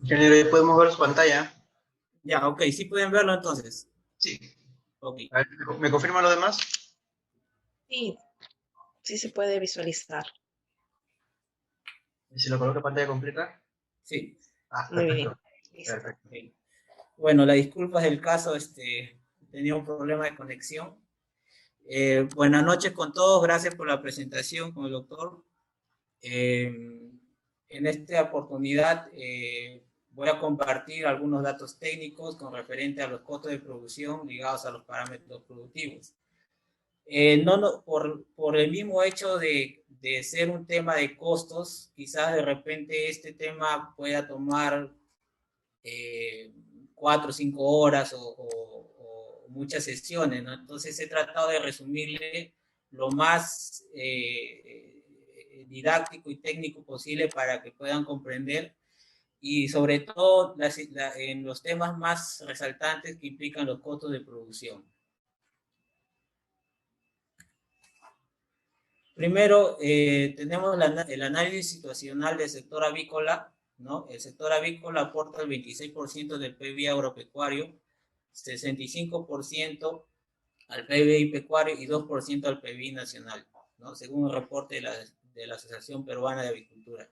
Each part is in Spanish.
Ingeniero, ¿ya podemos ver su pantalla? Ya, ok, sí pueden verlo entonces. Sí. Ok. A ver, ¿me confirma lo demás? Sí, sí se puede visualizar. ¿Y si lo coloco pantalla completa? Sí. Ah, Muy bien, perfecto. listo. Perfecto. Ok. Bueno, la disculpa del caso, tenía un problema de conexión. Buenas noches con todos, gracias por la presentación con el doctor. En esta oportunidad voy a compartir algunos datos técnicos con referente a los costos de producción ligados a los parámetros productivos. Por el mismo hecho de ser un tema de costos, quizás de repente este tema pueda tomar eh, 4 o 5 horas o muchas sesiones, ¿no? Entonces he tratado de resumirle lo más didáctico y técnico posible para que puedan comprender y sobre todo en los temas más resaltantes que implican los costos de producción. Primero, tenemos el análisis situacional del sector avícola, ¿no? El sector avícola aporta el 26% del PIB agropecuario, 65% al PBI pecuario y 2% al PBI nacional, ¿no? Según el reporte de la Asociación Peruana de Avicultura.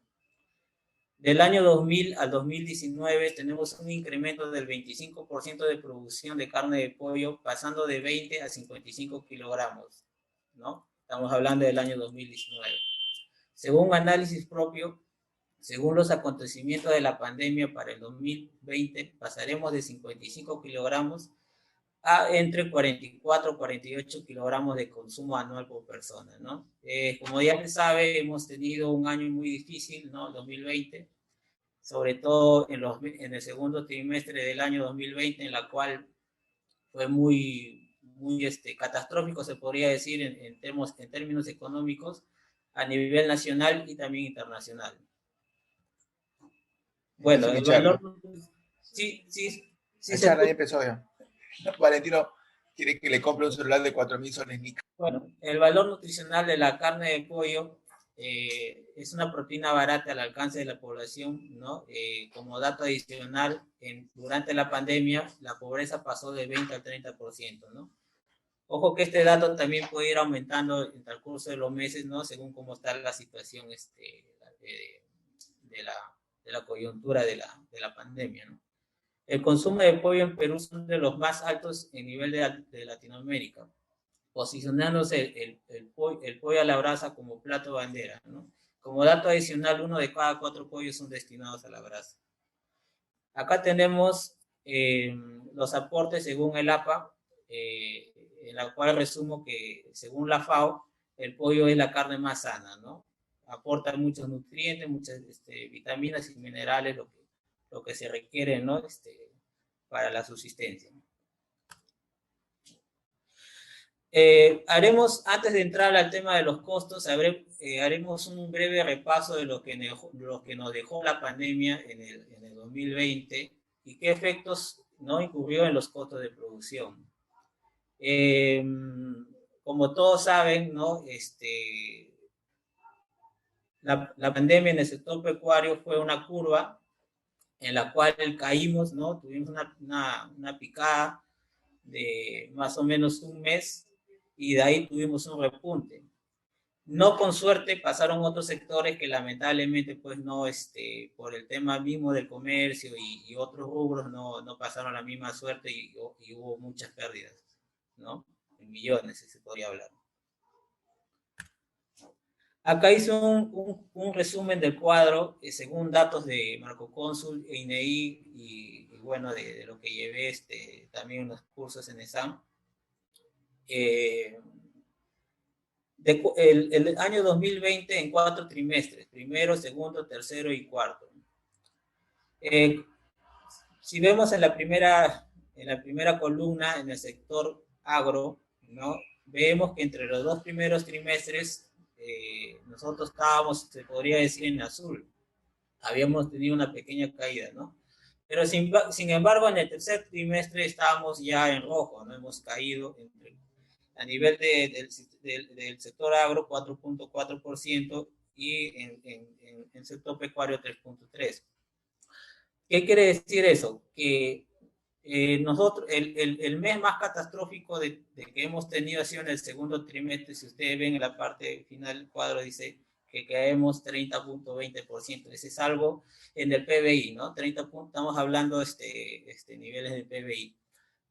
Del año 2000 al 2019 tenemos un incremento del 25% de producción de carne de pollo, pasando de 20 a 55 kilogramos, ¿no? Estamos hablando del año 2019. Según un análisis propio, según los acontecimientos de la pandemia para el 2020, pasaremos de 55 kilogramos a entre 44 y 48 kilogramos de consumo anual por persona, ¿no? Como ya se sabe, hemos tenido un año muy difícil, ¿no? 2020, sobre todo en el segundo trimestre del año 2020, en la cual fue muy catastrófico, se podría decir, en términos económicos, a nivel nacional y también internacional. Bueno, Inicio mi el charla. valor, sí, sí, sí La se charla ya escucha. empezó ya. Valentino quiere que le compre un celular de 4.000 soles Nick. Bueno, el valor nutricional de la carne de pollo es una proteína barata al alcance de la población, ¿no? Como dato adicional, durante la pandemia, la pobreza pasó de 20 al 30%, ¿no? Ojo que este dato también puede ir aumentando en el curso de los meses, ¿no? Según cómo está la situación de, la, de la coyuntura de la pandemia, ¿no? El consumo de pollo en Perú son de los más altos en nivel de Latinoamérica, posicionándose el pollo a la brasa como plato bandera, ¿no? Como dato adicional, 1 de cada 4 pollos son destinados a la brasa. Acá tenemos los aportes según el APA, en la cual resumo que según la FAO, el pollo es la carne más sana, ¿no? Aporta muchos nutrientes, muchas vitaminas y minerales, lo que se requiere, ¿no? Para la subsistencia. Antes de entrar al tema de los costos, haremos un breve repaso de lo que nos dejó la pandemia en el 2020 y qué efectos no incurrió en los costos de producción. Eh, Como todos saben, ¿no? La pandemia en el sector pecuario fue una curva en la cual caímos, ¿no? Tuvimos una picada de más o menos un mes y de ahí tuvimos un repunte. No con suerte pasaron otros sectores que lamentablemente pues no, por el tema mismo del comercio y otros rubros no pasaron la misma suerte y hubo muchas pérdidas, ¿no? En millones se podría hablar. Acá hice un resumen del cuadro según datos de Marco Cónsul, INEI y bueno, de lo que llevé también los cursos en ESAM. El año 2020 en 4 trimestres, primero, segundo, tercero y cuarto. Eh, si vemos en la primera columna, en el sector agro, ¿no? Vemos que entre los 2 primeros trimestres nosotros estábamos, se podría decir, en azul. Habíamos tenido una pequeña caída, ¿no? Pero sin embargo, en el tercer trimestre estábamos ya en rojo, ¿no? Hemos caído a nivel del sector agro 4.4% y en sector pecuario 3.3%. ¿Qué quiere decir eso? Que nosotros, el mes más catastrófico de que hemos tenido ha sido en el segundo trimestre. Si ustedes ven en la parte final del cuadro, dice que caemos 30.20%. Ese es algo en el PBI, ¿no? 30 estamos hablando niveles de PBI.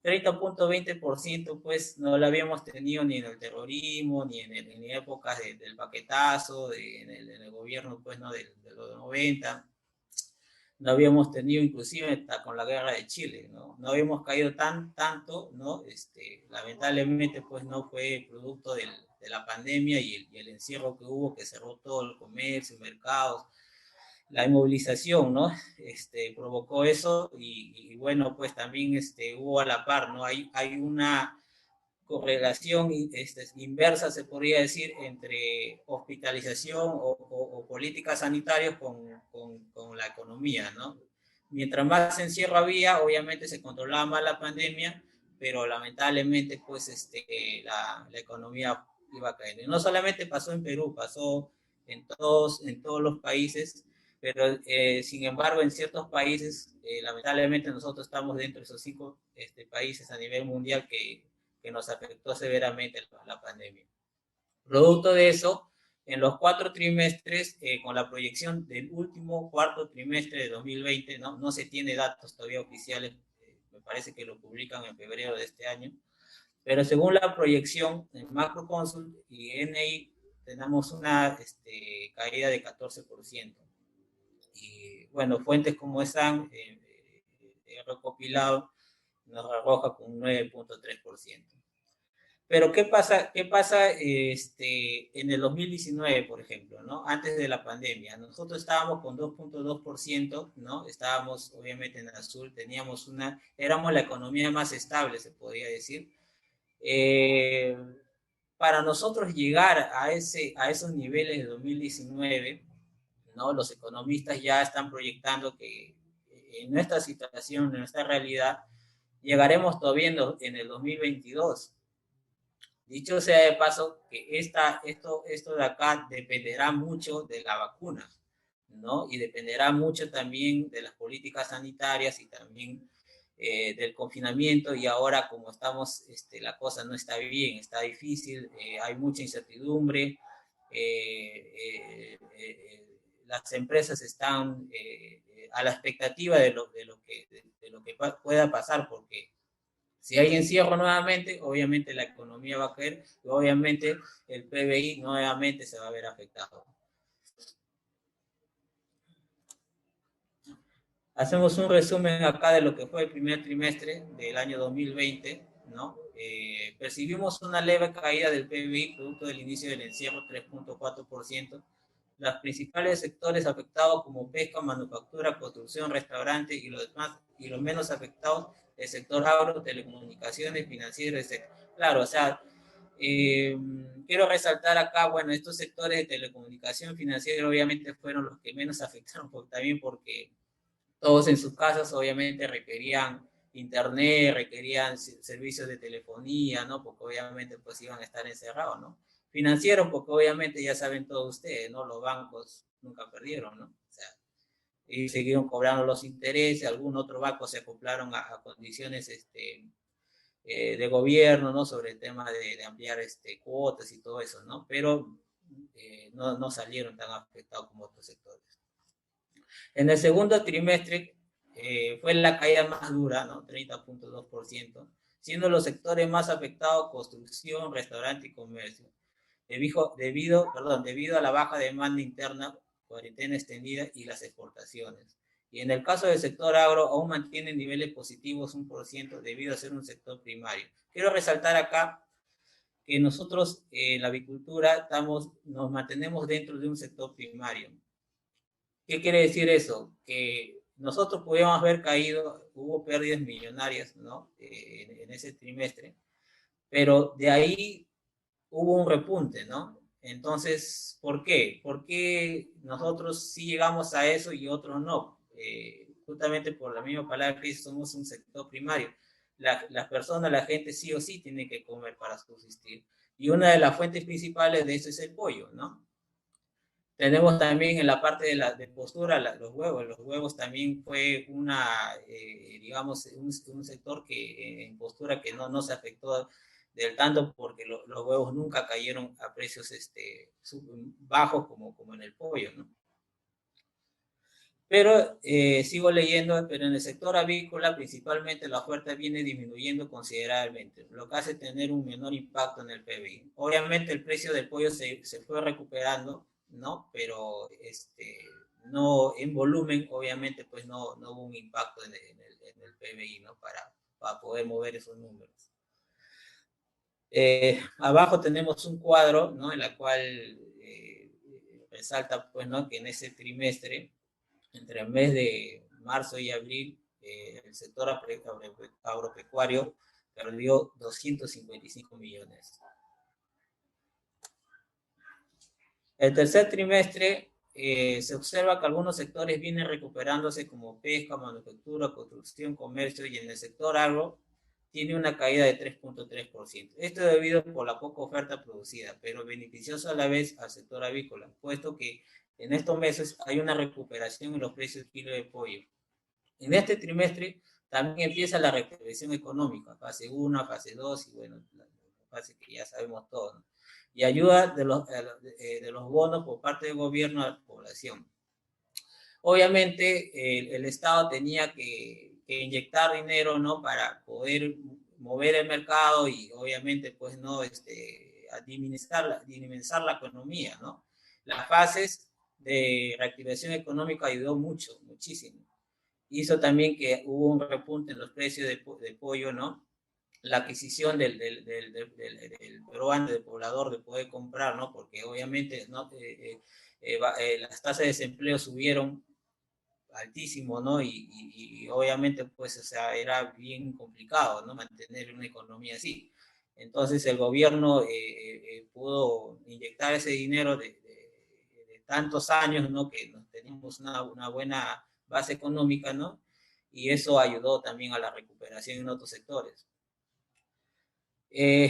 30.20%, pues no lo habíamos tenido ni en el terrorismo, ni en épocas del paquetazo, en el gobierno, pues, ¿no? De los 90. No habíamos tenido, inclusive hasta con la guerra de Chile, ¿no? No habíamos caído tanto, ¿no? Lamentablemente, pues no fue producto de la pandemia y el encierro que hubo, que cerró todo el comercio, mercados, la inmovilización, ¿no? Provocó eso y bueno, pues también hubo a la par, ¿no? Hay una correlación inversa, se podría decir, entre hospitalización o políticas sanitarias con la economía, ¿no? Mientras más encierro había, obviamente se controlaba más la pandemia, pero lamentablemente, pues, la economía iba a caer. Y no solamente pasó en Perú, pasó en todos los países, pero sin embargo, en ciertos países, lamentablemente nosotros estamos dentro de esos 5 países a nivel mundial que nos afectó severamente la pandemia. Producto de eso, en los 4 trimestres, con la proyección del último cuarto trimestre de 2020, no se tiene datos todavía oficiales, me parece que lo publican en febrero de este año, pero según la proyección de Macroconsult y NI, tenemos una caída de 14%. Y bueno, fuentes como están recopilado nos arroja con un 9.3%. Pero ¿qué pasa en el 2019, por ejemplo, ¿no? Antes de la pandemia? Nosotros estábamos con 2.2%, ¿no? Estábamos obviamente en azul, éramos la economía más estable, se podría decir. Eh, para nosotros llegar a esos niveles de 2019, ¿no? Los economistas ya están proyectando que en nuestra situación, en nuestra realidad, llegaremos todavía en el 2022. Dicho sea de paso, que esto de acá dependerá mucho de la vacuna, ¿no? Y dependerá mucho también de las políticas sanitarias y también del confinamiento. Y ahora, como estamos, la cosa no está bien, está difícil, hay mucha incertidumbre. Las empresas están a la expectativa de lo que pueda pasar, porque si hay encierro nuevamente, obviamente la economía va a caer y obviamente el PBI nuevamente se va a ver afectado. Hacemos un resumen acá de lo que fue el primer trimestre del año 2020, ¿no? Percibimos una leve caída del PBI producto del inicio del encierro, 3.4%. Los principales sectores afectados como pesca, manufactura, construcción, restaurante y los menos afectados el sector agro, telecomunicaciones, financiero, etc. Claro, o sea, quiero resaltar acá, bueno, estos sectores de telecomunicación, financiero, obviamente fueron los que menos afectaron, también porque todos en sus casas obviamente requerían internet, requerían servicios de telefonía, ¿no? Porque obviamente pues iban a estar encerrados, ¿no? Financieros, porque obviamente ya saben todos ustedes, ¿no? Los bancos nunca perdieron, ¿no? O sea, y siguieron cobrando los intereses, algún otro banco se acoplaron a condiciones de gobierno, ¿no? Sobre el tema de ampliar cuotas y todo eso, ¿no? Pero no salieron tan afectados como otros sectores. En el segundo trimestre fue la caída más dura, ¿no? 30.2%, siendo los sectores más afectados construcción, restaurante y comercio, debido a la baja demanda interna, cuarentena extendida y las exportaciones. Y en el caso del sector agro, aún mantiene niveles positivos 1% debido a ser un sector primario. Quiero resaltar acá que nosotros en la avicultura nos mantenemos dentro de un sector primario. ¿Qué quiere decir eso? Que nosotros podíamos haber caído, hubo pérdidas millonarias, ¿no? En ese trimestre, pero de ahí hubo un repunte, ¿no? Entonces, ¿por qué? ¿Por qué nosotros sí llegamos a eso y otros no? Justamente por la misma palabra que somos un sector primario. Las personas, la gente sí o sí tiene que comer para subsistir. Y una de las fuentes principales de eso es el pollo, ¿no? Tenemos también en la parte de postura los huevos. Los huevos también fue digamos, un sector que en postura que no se afectó del tanto porque los huevos nunca cayeron a precios bajos como en el pollo, ¿no? Pero sigo leyendo, pero en el sector avícola principalmente la oferta viene disminuyendo considerablemente, lo que hace tener un menor impacto en el PBI. Obviamente el precio del pollo se fue recuperando, ¿no? Pero no en volumen, obviamente, pues no hubo un impacto en el PBI, ¿no? Para poder mover esos números. Abajo tenemos un cuadro, ¿no? En la cual resalta, pues, ¿no? Que en ese trimestre, entre el mes de marzo y abril, el sector agropecuario perdió 255 millones. El tercer trimestre se observa que algunos sectores vienen recuperándose como pesca, manufactura, construcción, comercio, y en el sector agro tiene una caída de 3.3%. Esto debido por la poca oferta producida, pero beneficioso a la vez al sector avícola, puesto que en estos meses hay una recuperación en los precios del kilo de pollo. En este trimestre también empieza la recuperación económica, fase 1, fase 2 y bueno, la fase que ya sabemos todos, ¿no? Y ayuda de los bonos por parte del gobierno a la población. Obviamente el Estado tenía que inyectar dinero, ¿no? Para poder mover el mercado y obviamente pues no dinamizar la economía, ¿no? Las fases de reactivación económica ayudó muchísimo. Hizo también que hubo un repunte en los precios de pollo, ¿no? La adquisición del peruano, del poblador, de poder comprar, ¿no? Porque obviamente, ¿no? Las tasas de desempleo subieron altísimo, ¿no? Y obviamente, pues, o sea, era bien complicado, ¿no? Mantener una economía así. Entonces el gobierno pudo inyectar ese dinero de tantos años, ¿no? Que teníamos una buena base económica, ¿no? Y eso ayudó también a la recuperación en otros sectores.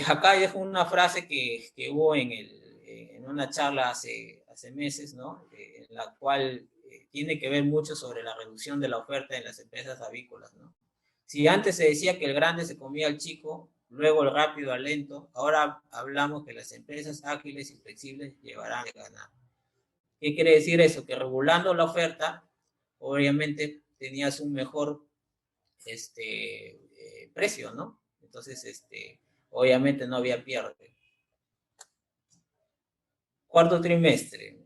Acá dejo una frase que hubo en una charla hace meses, ¿no? En la cual tiene que ver mucho sobre la reducción de la oferta en las empresas avícolas, ¿no? Si antes se decía que el grande se comía al chico, luego el rápido al lento, ahora hablamos que las empresas ágiles y flexibles llevarán a ganar. ¿Qué quiere decir eso? Que regulando la oferta, obviamente tenías un mejor precio, ¿no? Entonces, obviamente no había pierde. Cuarto trimestre.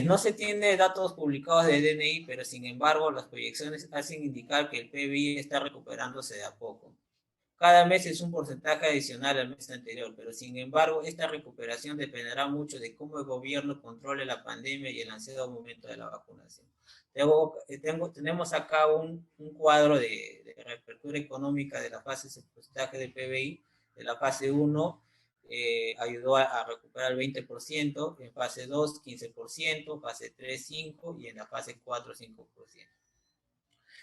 No se tiene datos publicados de DNI, pero sin embargo las proyecciones hacen indicar que el PBI está recuperándose de a poco. Cada mes es un porcentaje adicional al mes anterior, pero sin embargo esta recuperación dependerá mucho de cómo el gobierno controle la pandemia y el ansiado momento de la vacunación. Tenemos acá un cuadro de reapertura económica de la fase de porcentaje del PBI. De la fase 1 ayudó a recuperar el 20%, en fase 2 15%, fase 3 5% y en la fase 4 5%.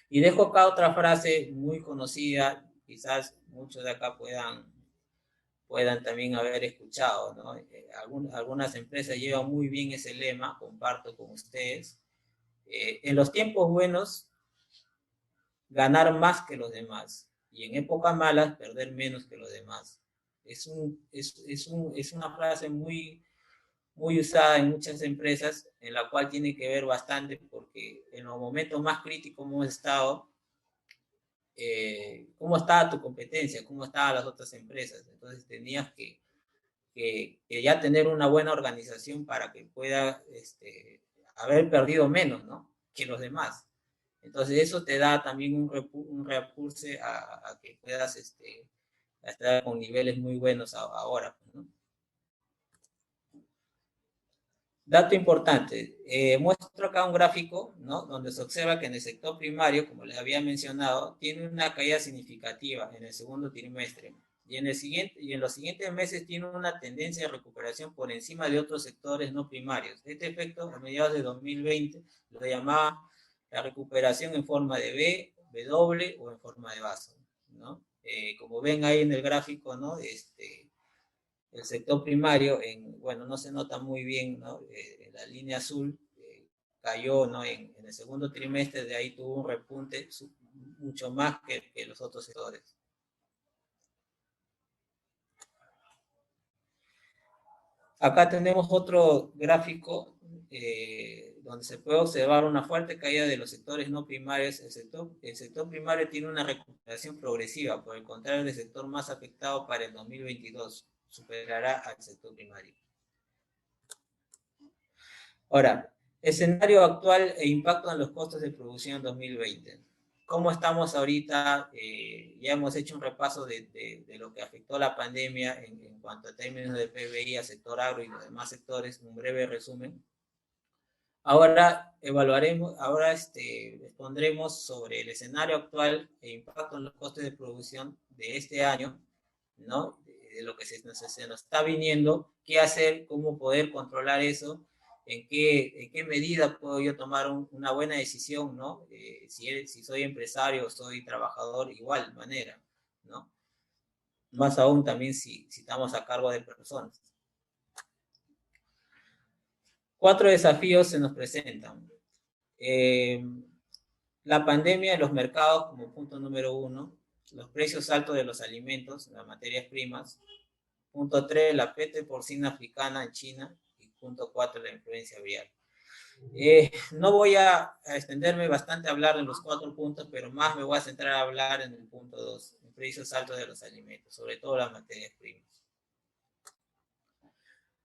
Y dejo acá otra frase muy conocida, quizás muchos de acá puedan también haber escuchado, ¿no? Algunas empresas llevan muy bien ese lema, comparto con ustedes. En los tiempos buenos, ganar más que los demás, y en épocas malas, perder menos que los demás. Es una frase muy usada en muchas empresas, en la cual tiene que ver bastante, porque en los momentos más críticos hemos estado, cómo estaba tu competencia, cómo estaban las otras empresas. Entonces tenías que ya tener una buena organización para que pueda haber perdido menos, ¿no? Que los demás. Entonces eso te da también un repulse a que puedas estar con niveles muy buenos ahora, ¿no? Dato importante, muestro acá un gráfico, ¿no? Donde se observa que en el sector primario, como les había mencionado, tiene una caída significativa en el segundo trimestre y en los siguientes meses tiene una tendencia de recuperación por encima de otros sectores no primarios. Este efecto a mediados de 2020 lo llamaba la recuperación en forma de V, W o en forma de vaso, ¿no? Como ven ahí en el gráfico, ¿no? El sector primario, bueno, no se nota muy bien, ¿no? la línea azul, cayó, ¿no? En el segundo trimestre, de ahí tuvo un repunte mucho más que los otros sectores. Acá tenemos otro gráfico donde se puede observar una fuerte caída de los sectores no primarios. El sector primario tiene una recuperación progresiva, por el contrario, el sector más afectado para el 2022 superará al sector primario. Ahora, escenario actual e impacto en los costos de producción en 2020. ¿Cómo estamos ahorita? Ya hemos hecho un repaso de lo que afectó la pandemia en cuanto a términos de PBI al sector agro y los demás sectores, un breve resumen. Ahora expondremos sobre el escenario actual e impacto en los costes de producción de este año, ¿no? De lo que se nos está viniendo, qué hacer, cómo poder controlar eso, en qué medida puedo yo tomar una buena decisión, ¿no? Si soy empresario o soy trabajador, igual manera, ¿no? Más aún también si estamos a cargo de personas. 4 desafíos se nos presentan. La pandemia en los mercados como punto número 1, los precios altos de los alimentos, las materias primas. Punto 3, la peste porcina africana en China. Y punto 4, la influencia aviar. No voy a extenderme bastante a hablar de los 4 puntos, pero más me voy a centrar a hablar en el punto 2, los precios altos de los alimentos, sobre todo las materias primas.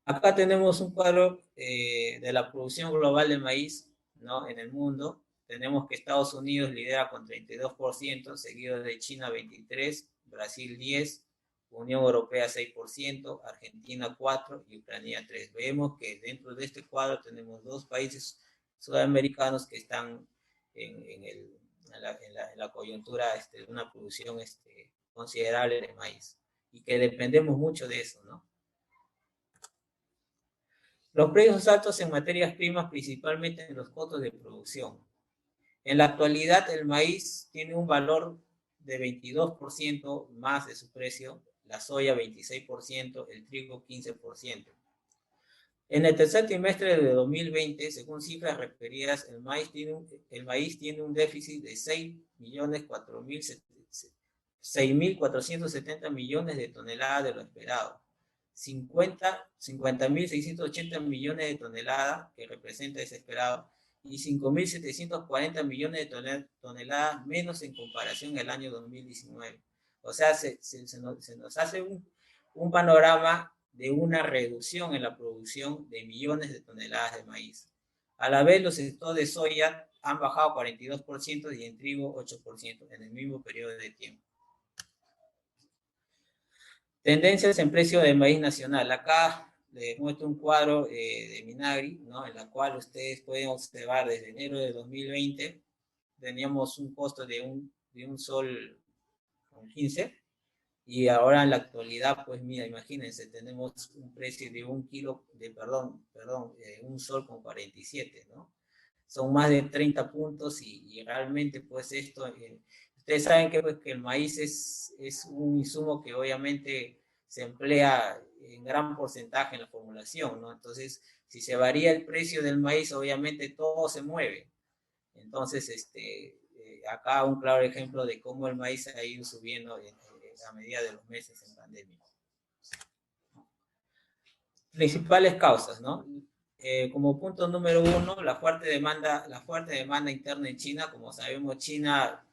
Acá tenemos un cuadro de la producción global de maíz, ¿no? En el mundo. Tenemos que Estados Unidos lidera con 32%, seguido de China 23%, Brasil 10%, Unión Europea 6%, Argentina 4% y Ucrania 3%. Vemos que dentro de este cuadro tenemos 2 países sudamericanos que están en la coyuntura de una producción considerable de maíz y que dependemos mucho de eso, ¿no? Los precios altos en materias primas, principalmente en los costos de producción. En la actualidad, el maíz tiene un valor de 22% más de su precio, la soya 26%, el trigo 15%. En el tercer trimestre de 2020, según cifras referidas, el maíz tiene un déficit de 6.470 millones de toneladas de lo esperado. 50.680 millones de toneladas, que representa ese esperado, y 5.740 millones de toneladas menos en comparación al año 2019. O sea, se nos hace un panorama de una reducción en la producción de millones de toneladas de maíz. A la vez, los sectores de soya han bajado 42% y en trigo 8% en el mismo periodo de tiempo. Tendencias en precio de maíz nacional. Acá les muestro un cuadro de Minagri, ¿no? En la cual ustedes pueden observar desde enero de 2020 teníamos un costo de un sol con 15 y ahora en la actualidad, pues mira, imagínense, tenemos un precio de un sol con 47, ¿no? Son más de 30 puntos y realmente pues esto, ustedes saben que el maíz es un insumo que obviamente se emplea en gran porcentaje en la formulación, ¿no? Entonces, si se varía el precio del maíz, obviamente todo se mueve. Entonces, acá un claro ejemplo de cómo el maíz ha ido subiendo a medida de los meses en pandemia. Principales causas, ¿no? Como punto número 1, la fuerte demanda interna en China. Como sabemos, China,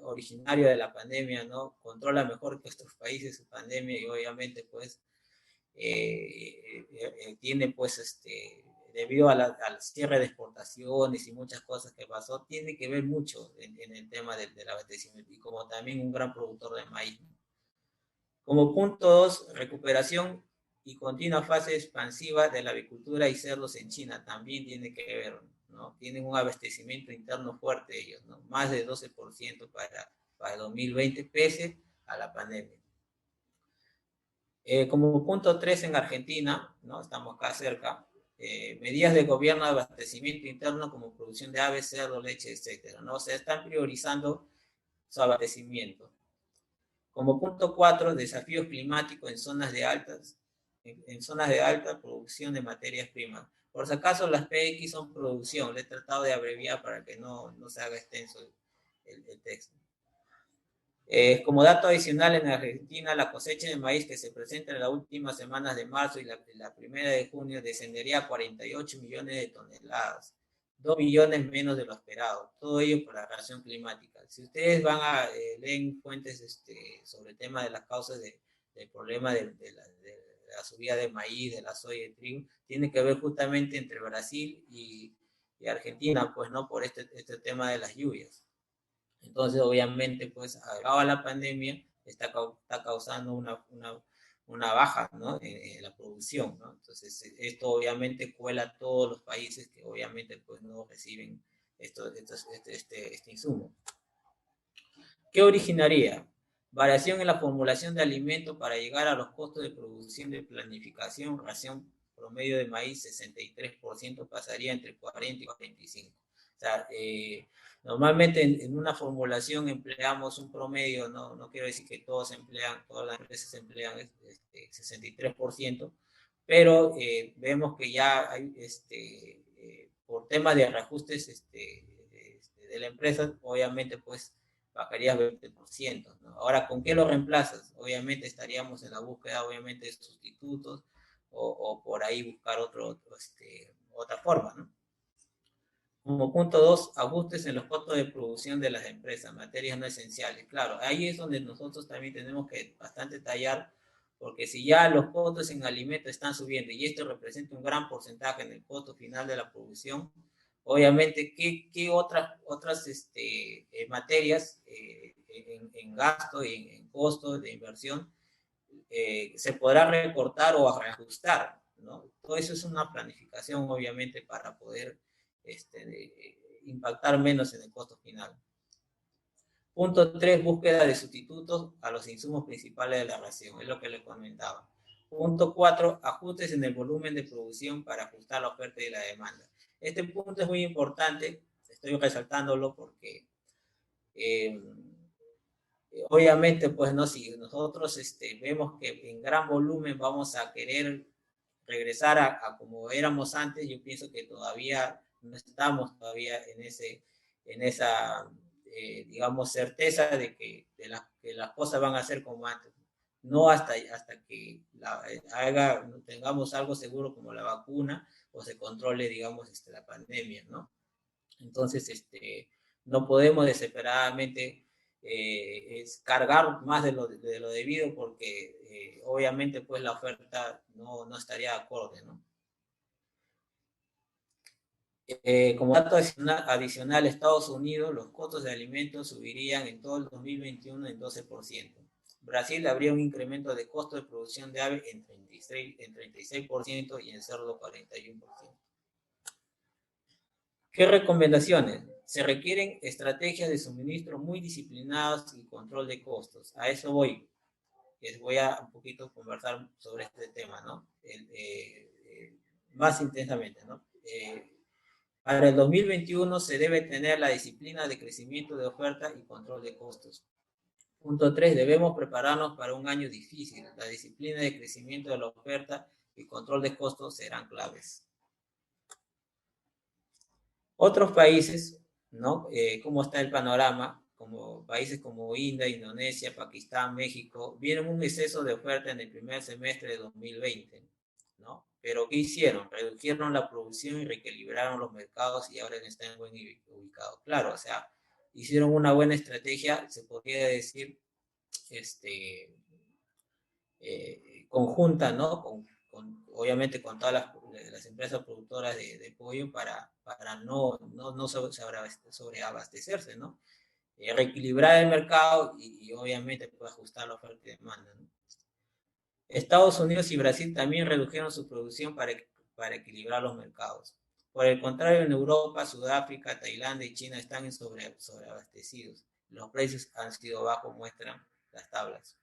originario de la pandemia, ¿no? Controla mejor que estos países su pandemia y obviamente, pues, tiene, pues, debido al cierre de exportaciones y muchas cosas que pasó, tiene que ver mucho en el tema del abastecimiento y como también un gran productor de maíz. Como punto 2, recuperación y continua fase expansiva de la avicultura y cerdos en China también tiene que ver, ¿no? Tienen un abastecimiento interno fuerte ellos, ¿no? Más de 12% para 2020 pese a la pandemia. Como punto 3 en Argentina, ¿no? Estamos acá cerca, medidas de gobierno de abastecimiento interno como producción de aves, cerdo, leche, etcétera, ¿no? Se están priorizando su abastecimiento. Como punto 4, desafíos climáticos en zonas de altas en zonas de alta producción de materias primas. Por si acaso, las PX son producción. Le he tratado de abreviar para que no se haga extenso el texto. Como dato adicional, en Argentina, la cosecha de maíz que se presenta en las últimas semanas de marzo y la primera de junio descendería a 48 millones de toneladas, 2 millones menos de lo esperado. Todo ello por la reacción climática. Si ustedes van a leer fuentes sobre el tema de las causas del problema de la subida de maíz, de la soya y el trigo, tiene que ver justamente entre Brasil y Argentina, pues no por este tema de las lluvias. Entonces, obviamente, pues, agravada la pandemia, está causando una baja, ¿no? En la producción, ¿no? Entonces, esto obviamente cuela a todos los países que obviamente, pues, no reciben este insumo. ¿Qué originaría? Variación en la formulación de alimentos para llegar a los costos de producción de planificación, ración promedio de maíz 63% pasaría entre 40 y 45. O sea, normalmente en una formulación empleamos un promedio, no quiero decir que todas las empresas emplean 63%, pero vemos que ya hay, por temas de reajustes de la empresa, obviamente pues bajaría 20%, ¿no? Ahora, ¿con qué lo reemplazas? Obviamente estaríamos en la búsqueda, obviamente, de sustitutos o por ahí buscar otra forma, ¿no? Como punto 2, ajustes en los costos de producción de las empresas, materias no esenciales. Claro, ahí es donde nosotros también tenemos que bastante tallar, porque si ya los costos en alimentos están subiendo y esto representa un gran porcentaje en el costo final de la producción, obviamente, ¿qué otras materias en gasto y en costo de inversión se podrá recortar o reajustar, ¿no? Todo eso es una planificación, obviamente, para poder impactar menos en el costo final. Punto 3, búsqueda de sustitutos a los insumos principales de la ración, es lo que les comentaba. Punto 4, ajustes en el volumen de producción para ajustar la oferta y la demanda. Este punto es muy importante, estoy resaltándolo porque obviamente, pues no, si nosotros vemos que en gran volumen vamos a querer regresar a como éramos antes, yo pienso que todavía no estamos todavía en esa digamos, certeza de que las cosas van a ser como antes. No hasta que tengamos algo seguro como la vacuna o se controle, digamos, la pandemia, ¿no? Entonces, no podemos desesperadamente cargar más de lo debido porque obviamente pues la oferta no estaría acorde, ¿no? Como dato adicional, Estados Unidos, los costos de alimentos subirían en todo el 2021 en 12%. Brasil habría un incremento de costo de producción de ave en 36% y en cerdo 41%. ¿Qué recomendaciones? Se requieren estrategias de suministro muy disciplinadas y control de costos. A eso voy. Les voy a un poquito conversar sobre este tema, ¿no? Más intensamente, ¿no? Para el 2021 se debe tener la disciplina de crecimiento de oferta y control de costos. Punto 3. Debemos prepararnos para un año difícil. La disciplina de crecimiento de la oferta y control de costos serán claves. Otros países, ¿no? ¿Cómo está el panorama? Como países como India, Indonesia, Pakistán, México, vieron un exceso de oferta en el primer semestre de 2020, ¿no? Pero ¿qué hicieron? Redujeron la producción y reequilibraron los mercados y ahora están buen ubicados. Claro, o sea, hicieron una buena estrategia, se podría decir, conjunta, ¿no? Obviamente con todas las empresas productoras de pollo para no sobreabastecerse, ¿no? Reequilibrar el mercado y obviamente pues, ajustar la oferta y demanda, ¿no? Estados Unidos y Brasil también redujeron su producción para equilibrar los mercados. Por el contrario, en Europa, Sudáfrica, Tailandia y China están sobreabastecidos. Los precios han sido bajos, muestran las tablas.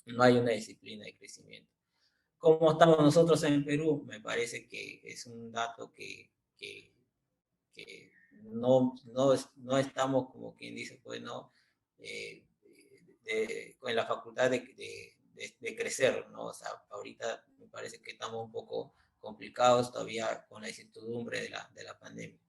No hay una disciplina de crecimiento. ¿Cómo estamos nosotros en Perú? Me parece que es un dato que no estamos, como quien dice, pues no, con la facultad de de crecer, ¿no? O sea, ahorita me parece que estamos un poco complicados todavía con la incertidumbre de la pandemia.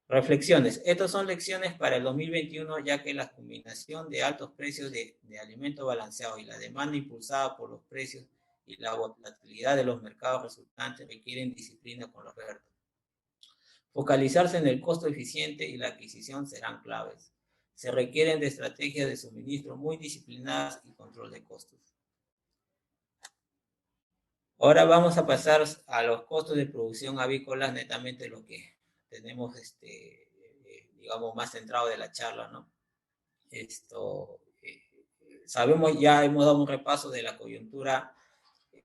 Reflexiones. Estas son lecciones para el 2021, ya que la combinación de altos precios de alimentos balanceados y la demanda impulsada por los precios y la volatilidad de los mercados resultantes requieren disciplina con la oferta. Focalizarse en el costo eficiente y la adquisición serán claves. Se requieren de estrategias de suministro muy disciplinadas y control de costos. Ahora vamos a pasar a los costos de producción avícola, netamente lo que tenemos, digamos, más centrado de la charla, ¿no? Sabemos, ya hemos dado un repaso de la coyuntura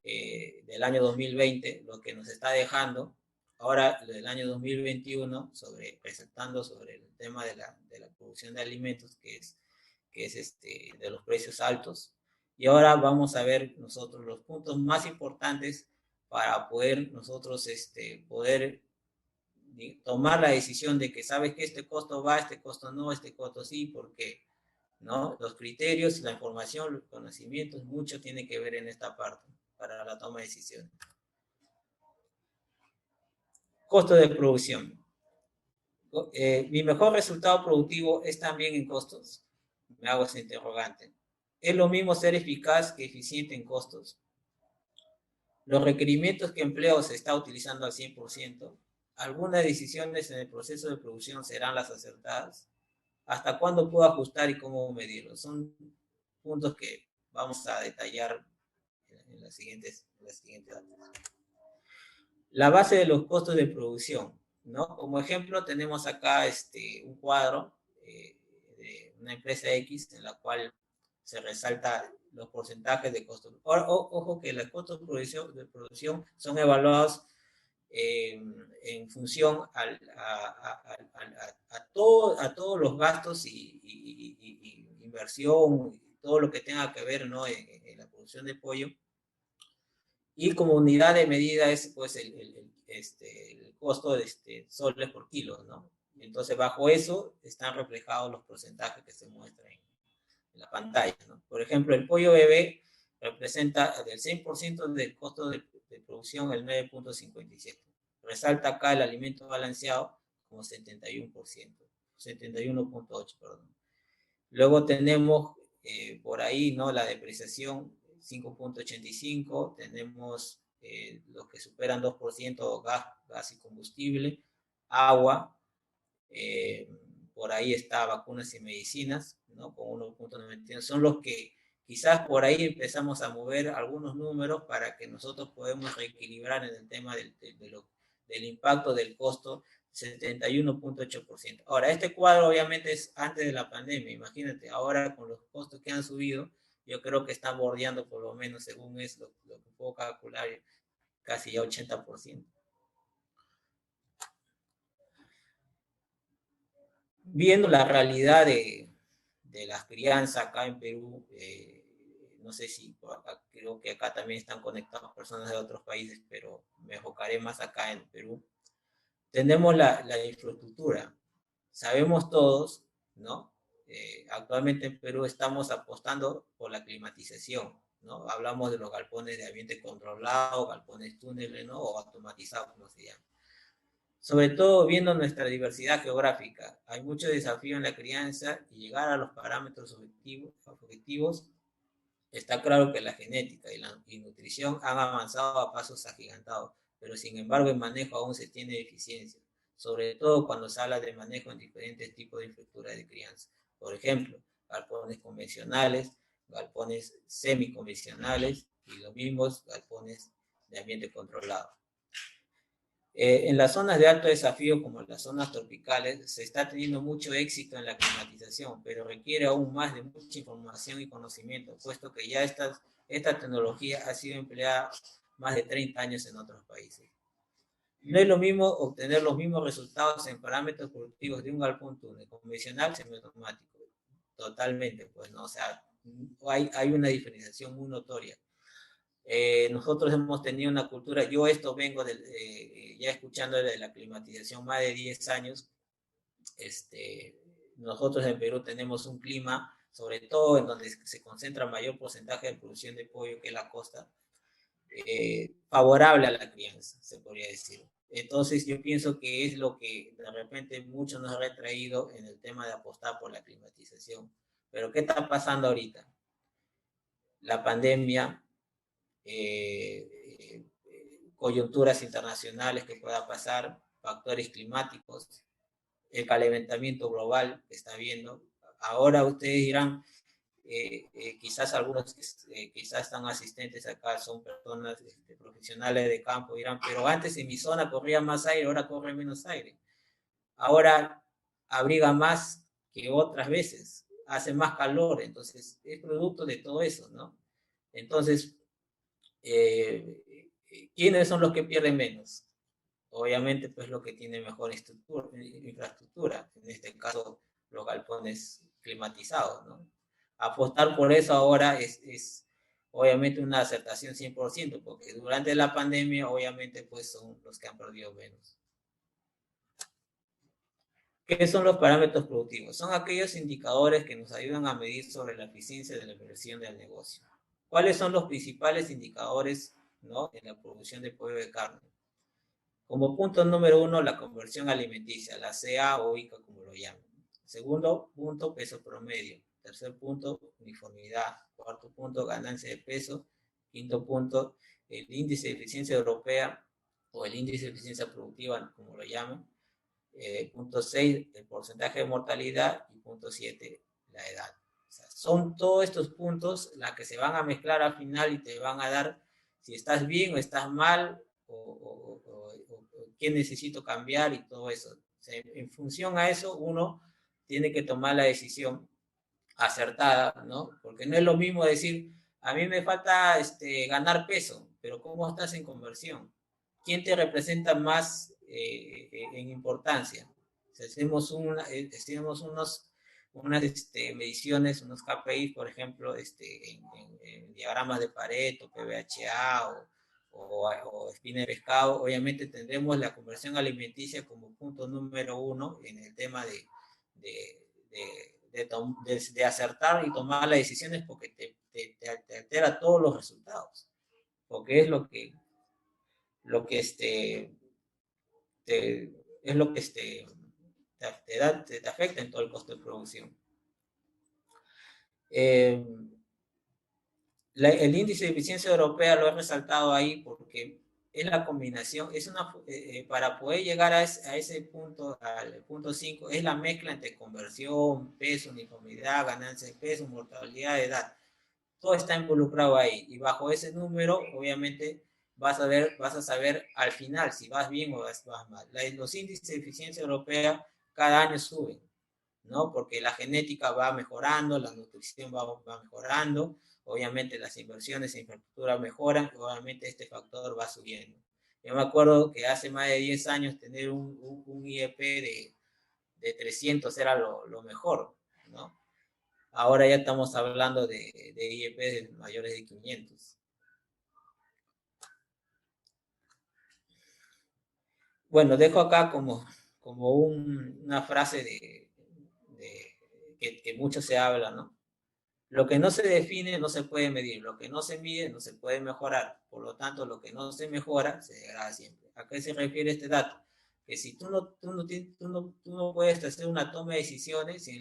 del año 2020, lo que nos está dejando. Ahora, del año 2021, resaltando sobre el tema de la producción de alimentos, que es de los precios altos. Y ahora vamos a ver nosotros los puntos más importantes para poder nosotros poder tomar la decisión de que sabes que este costo va, este costo no, este costo sí, ¿por qué? ¿No? Los criterios, la información, los conocimientos, mucho tiene que ver en esta parte para la toma de decisiones. Costo de producción. Mi mejor resultado productivo es también en costos. Me hago ese interrogante. ¿Es lo mismo ser eficaz que eficiente en costos? ¿Los requerimientos que empleo se está utilizando al 100%? ¿Algunas decisiones en el proceso de producción serán las acertadas? ¿Hasta cuándo puedo ajustar y cómo medirlo? Son puntos que vamos a detallar en las siguientes datos. La base de los costos de producción, ¿no? Como ejemplo tenemos acá un cuadro de una empresa X en la cual se resalta los porcentajes de costos. Ojo que los costos de producción son evaluados en función a todos los gastos y inversión, todo lo que tenga que ver, ¿no? en la producción de pollo. Y como unidad de medida es pues el costo de soles por kilo, ¿no? Entonces bajo eso están reflejados los porcentajes que se muestran en la pantalla, ¿no? Por ejemplo, el pollo bebé representa del 100% del costo de producción el 9.57. Resalta acá el alimento balanceado como 71%, 71.8, perdón. Luego tenemos por ahí, ¿no? La depreciación 5.85, tenemos los que superan 2% gas y combustible, agua, por ahí está vacunas y medicinas, ¿no? Con 1.91, son los que quizás por ahí empezamos a mover algunos números para que nosotros podamos reequilibrar en el tema del impacto del costo, 71.8%. Ahora, este cuadro obviamente es antes de la pandemia, imagínate, ahora con los costos que han subido, yo creo que están bordeando por lo menos, según es lo que puedo calcular, casi ya 80%. Viendo la realidad de las crianzas acá en Perú, no sé si creo que acá también están conectadas personas de otros países, pero me enfocaré más acá en Perú. Tenemos la infraestructura. Sabemos todos, ¿no? Actualmente en Perú estamos apostando por la climatización, ¿no? Hablamos de los galpones de ambiente controlado, galpones túneles, ¿no? O automatizados, como se llama. Sobre todo viendo nuestra diversidad geográfica, hay mucho desafío en la crianza y llegar a los parámetros objetivos. Está claro que la genética y nutrición han avanzado a pasos agigantados, pero sin embargo el manejo aún se tiene deficiencia, sobre todo cuando se habla de manejo en diferentes tipos de infraestructura de crianza. Por ejemplo, galpones convencionales, galpones semiconvencionales y los mismos galpones de ambiente controlado. En las zonas de alto desafío, como en las zonas tropicales, se está teniendo mucho éxito en la climatización, pero requiere aún más de mucha información y conocimiento, puesto que ya esta tecnología ha sido empleada más de 30 años en otros países. No es lo mismo obtener los mismos resultados en parámetros productivos de un galpón túnel convencional semiautomático. Totalmente, pues, ¿no? O sea, hay una diferenciación muy notoria. Nosotros hemos tenido una cultura, yo esto vengo ya escuchando de la climatización más de 10 años. Nosotros en Perú tenemos un clima sobre todo en donde se concentra mayor porcentaje de producción de pollo, que es la costa, favorable a la crianza, se podría decir. Entonces yo pienso que es lo que de repente mucho nos ha retraído en el tema de apostar por la climatización. Pero ¿qué está pasando ahorita? La pandemia, coyunturas internacionales que pueda pasar, factores climáticos, el calentamiento global que está viendo. Ahora ustedes dirán, quizás algunos que quizás están asistentes acá son personas profesionales de campo, dirán, pero antes en mi zona corría más aire, ahora corre menos aire. Ahora abriga más que otras veces, hace más calor, entonces es producto de todo eso, ¿no? Entonces, ¿quiénes son los que pierden menos? Obviamente, pues lo que tiene mejor infraestructura, en este caso los galpones climatizados, ¿no? Apostar por eso ahora es obviamente una acertación 100%, porque durante la pandemia obviamente pues son los que han perdido menos. ¿Qué son los parámetros productivos? Son aquellos indicadores que nos ayudan a medir sobre la eficiencia de la inversión del negocio. ¿Cuáles son los principales indicadores, ¿no?, en la producción de pollo de carne? Como punto número 1, la conversión alimenticia, la CA o ICA, como lo llaman. Segundo punto, peso promedio. Tercer punto, uniformidad. Cuarto punto, ganancia de peso. Quinto punto, el índice de eficiencia europea o el índice de eficiencia productiva, como lo llaman. Punto 6, el porcentaje de mortalidad. Y punto 7, la edad. O sea, son todos estos puntos las que se van a mezclar al final y te van a dar si estás bien o estás mal, o qué necesito cambiar y todo eso. O sea, en función a eso, uno tiene que tomar la decisión acertada, ¿no? Porque no es lo mismo decir, a mí me falta ganar peso, pero ¿cómo estás en conversión? ¿Quién te representa más en importancia? O sea, hacemos unas mediciones, unos KPIs, por ejemplo, en diagramas de Pareto, PVHA o espina de pescado. Obviamente tendremos la conversión alimenticia como punto número 1 en el tema de acertar y tomar las decisiones, porque te altera todos los resultados, porque es es lo que te afecta en todo el costo de producción. El índice de eficiencia europea lo he resaltado ahí porque es la combinación, para poder llegar a ese punto, al punto 5, es la mezcla entre conversión, peso, uniformidad, ganancia de peso, mortalidad, edad. Todo está involucrado ahí, y bajo ese número obviamente vas a saber al final si vas bien o vas mal. Los índices de eficiencia europea cada año suben, ¿no? Porque la genética va mejorando, la nutrición va mejorando, obviamente las inversiones en infraestructura mejoran, obviamente este factor va subiendo. Yo me acuerdo que hace más de 10 años tener un IEP de 300 era lo mejor, ¿no? Ahora ya estamos hablando de IEP de mayores de 500. Bueno, dejo acá como una frase que mucho se habla, ¿no? Lo que no se define no se puede medir, lo que no se mide no se puede mejorar, por lo tanto lo que no se mejora se degrada siempre. ¿A qué se refiere este dato? Que si tú no puedes hacer una toma de decisiones si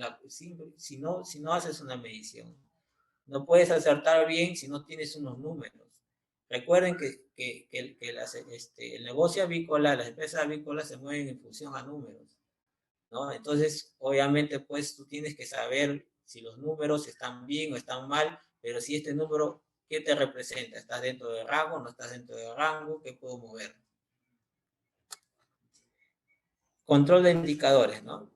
no haces una medición. No puedes acertar bien si no tienes unos números. Recuerden que el negocio avícola, las empresas avícolas se mueven en función a números, ¿no? Entonces, obviamente, pues tú tienes que saber si los números están bien o están mal, pero si este número, ¿qué te representa? ¿Estás dentro de rango? ¿No estás dentro de rango? ¿Qué puedo mover? Control de indicadores, ¿no?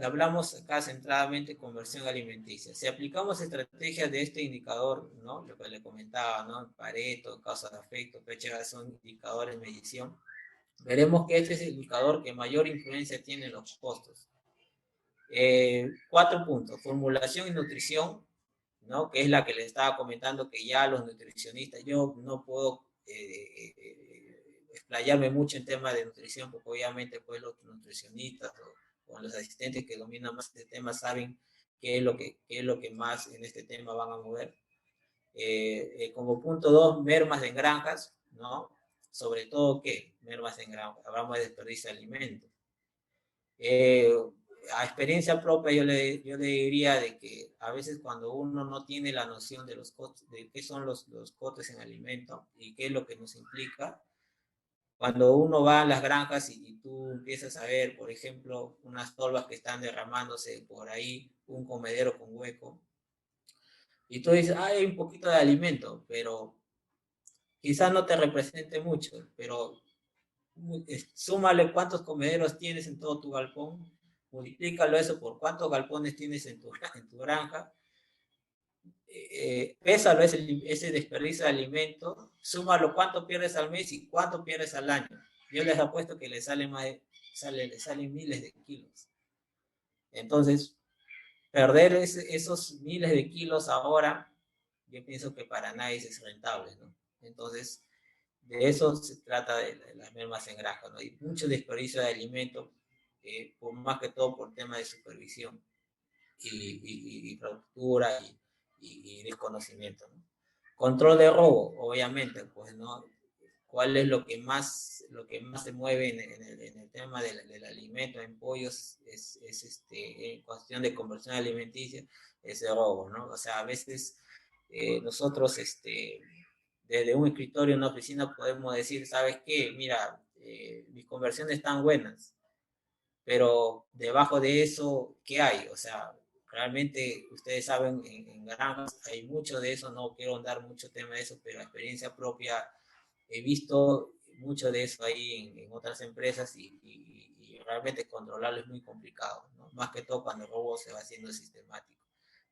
Hablamos acá centradamente conversión alimenticia. Si aplicamos estrategias de este indicador, ¿no?, lo que le comentaba, ¿no?, Pareto, causa de efecto, PHA, son indicadores de medición, veremos que este es el indicador que mayor influencia tiene en los costos. 4 puntos, formulación y nutrición, ¿no?, que es la que le estaba comentando, que ya los nutricionistas, yo no puedo explayarme mucho en temas de nutrición, porque obviamente pues los nutricionistas o los asistentes que dominan más este tema saben qué es lo que más en este tema van a mover. Como punto 2, mermas en granjas, ¿no? Sobre todo, ¿qué? Mermas en granjas. Hablamos de desperdicio de alimentos. A experiencia propia yo le diría de que a veces cuando uno no tiene la noción de los costes, de qué son los costes en alimento y qué es lo que nos implica, cuando uno va a las granjas y tú empiezas a ver, por ejemplo, unas tolvas que están derramándose por ahí, un comedero con hueco, y tú dices, ah, hay un poquito de alimento, pero quizás no te represente mucho, pero súmale cuántos comederos tienes en todo tu galpón, multiplícalo eso por cuántos galpones tienes en tu granja, pésalo ese desperdicio de alimento, súmalo cuánto pierdes al mes y cuánto pierdes al año. Yo les apuesto que le salen miles de kilos. Entonces, perder esos miles de kilos ahora, yo pienso que para nadie es rentable, ¿no? Entonces, de eso se trata de las mermas en granja, ¿no? Hay mucho desperdicio de alimento, por más que todo por tema de supervisión y productura y desconocimiento, ¿no? Control de robo, obviamente, pues, ¿no? ¿Cuál es lo que más se mueve en el tema del alimento, en pollos, en cuestión de conversión alimenticia, es el robo, ¿no? O sea, a veces nosotros, desde un escritorio en una oficina podemos decir, ¿sabes qué? Mira, mis conversiones están buenas, pero debajo de eso, ¿qué hay? O sea, realmente ustedes saben, en granjas hay mucho de eso, no quiero dar mucho tema de eso, pero a experiencia propia he visto mucho de eso ahí en otras empresas y realmente controlarlo es muy complicado, ¿no? Más que todo cuando el robo se va haciendo sistemático.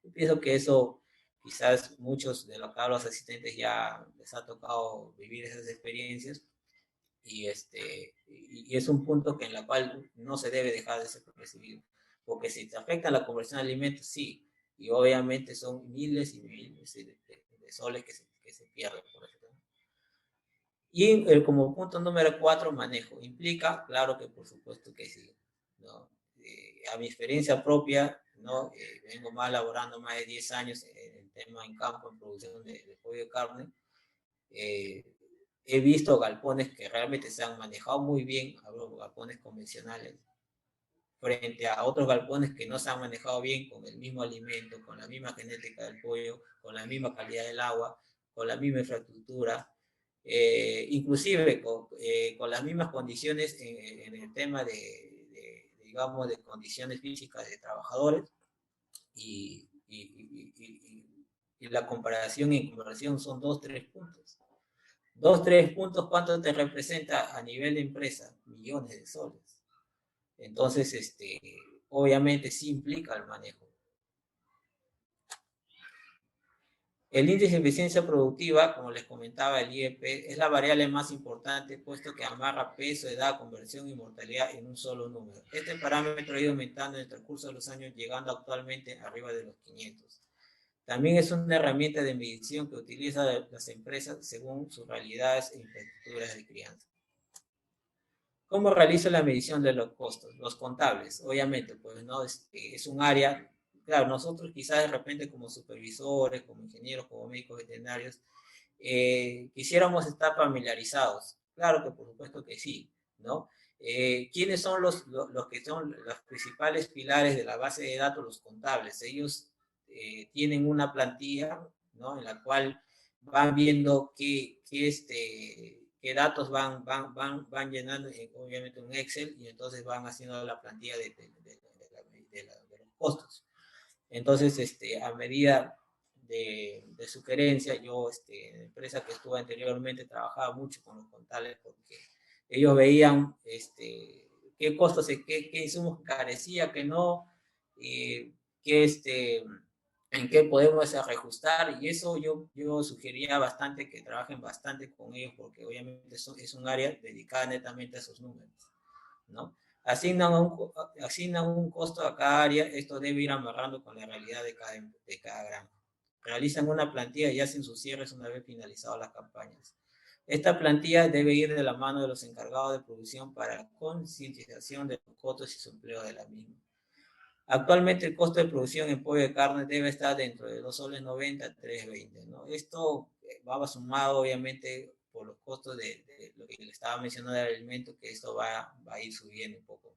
Yo pienso que eso quizás muchos de los asistentes ya les ha tocado vivir esas experiencias y es un punto que en la cual no se debe dejar de ser percibido, porque si te afecta la conversión de alimentos, sí, y obviamente son miles y miles de soles que se pierden por eso. Y como punto número 4, manejo. ¿Implica? Claro que por supuesto que sí, ¿no? A mi experiencia propia, ¿no? Vengo más laborando más de 10 años en tema en campo, en producción de pollo de carne. Eh, He visto galpones que realmente se han manejado muy bien, hablo galpones convencionales, frente a otros galpones que no se han manejado bien con el mismo alimento, con la misma genética del pollo, con la misma calidad del agua, con la misma infraestructura, inclusive con las mismas condiciones en el tema digamos, de condiciones físicas de trabajadores y la comparación y conversión son 2, 3 puntos. 2, 3 puntos, ¿cuánto te representa a nivel de empresa? Millones de soles. Entonces, obviamente sí implica el manejo. El índice de eficiencia productiva, como les comentaba, el IEP, es la variable más importante, puesto que amarra peso, edad, conversión y mortalidad en un solo número. Este parámetro ha ido aumentando en el transcurso de los años, llegando actualmente arriba de los 500. También es una herramienta de medición que utilizan las empresas según sus realidades e infraestructuras de crianza. ¿Cómo realizo la medición de los costos? Los contables, obviamente, pues no es un área, claro, nosotros quizás de repente como supervisores, como ingenieros, como médicos veterinarios, quisiéramos estar familiarizados. Claro que por supuesto que sí, ¿no? ¿Quiénes son los que son los principales pilares de la base de datos? Los contables. Ellos tienen una plantilla, ¿no? En la cual van viendo qué datos van llenando, obviamente un Excel, y entonces van haciendo la plantilla de los costos. Entonces, a medida de sugerencia, yo en la empresa que estuve anteriormente trabajaba mucho con los contables porque ellos veían qué costos, qué insumos carecía, qué no, qué en qué podemos reajustar, y eso yo sugería bastante que trabajen bastante con ellos porque obviamente es un área dedicada netamente a esos números, ¿no? Asignan un costo a cada área, esto debe ir amarrando con la realidad de cada granja. Realizan una plantilla y hacen sus cierres una vez finalizadas las campañas. Esta plantilla debe ir de la mano de los encargados de producción para concientización de los costos y su empleo de la misma. Actualmente el costo de producción en pollo de carne debe estar dentro de 2,90 soles a 3,20, ¿no? Esto va sumado obviamente por los costos de lo que le estaba mencionando del alimento, que esto va a ir subiendo un poco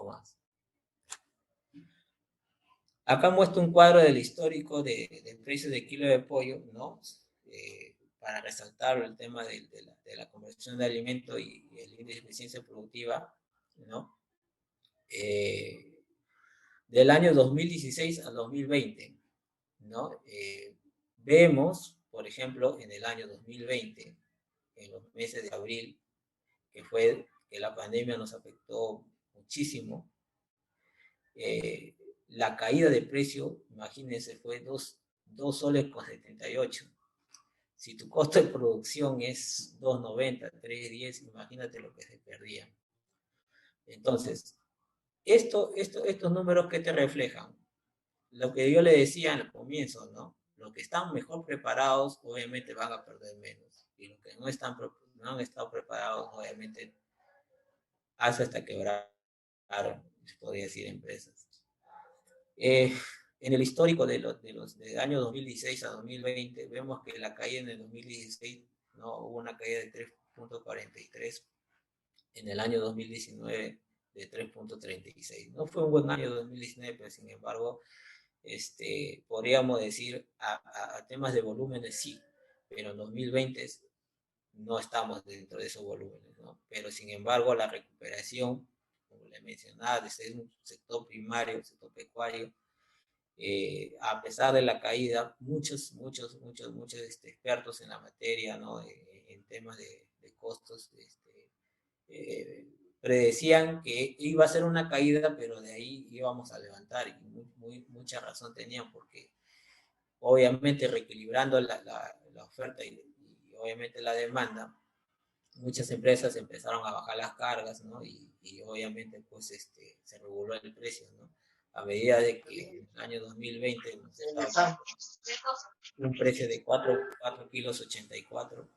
más. Acá muestro un cuadro del histórico del precio de kilo de pollo, ¿no? Para resaltar el tema de la conversión de alimento y el índice de eficiencia productiva, ¿no? Del año 2016 al 2020, ¿no? Vemos, por ejemplo, en el año 2020, en los meses de abril, que fue que la pandemia nos afectó muchísimo, la caída de precio, imagínense, fue 2 soles con 78. Si tu costo de producción es 2,90, 3,10, imagínate lo que se perdía. Entonces, estos números que te reflejan, lo que yo le decía al comienzo, ¿no? Los que están mejor preparados, obviamente van a perder menos. Y los que no han estado preparados, obviamente, hasta quebrar, se podría decir, empresas. En el histórico del año 2016 a 2020, vemos que la caída en el 2016, ¿no? Hubo una caída de 3,43, en el año 2019 de 3,36. No fue un buen año 2019, pero sin embargo, podríamos decir a temas de volúmenes sí, pero en 2020 no estamos dentro de esos volúmenes, ¿no? Pero sin embargo, la recuperación, como le mencionaba, desde un sector primario, sector pecuario, a pesar de la caída, muchos expertos en la materia, ¿no? En temas de costos, predecían que iba a ser una caída, pero de ahí íbamos a levantar, y mucha razón tenían, porque obviamente reequilibrando la oferta y obviamente la demanda, muchas empresas empezaron a bajar las cargas, ¿no? Y obviamente pues se reguló el precio, ¿no? A medida de que en el año 2020 nos estaba un precio de 4 kilos 84,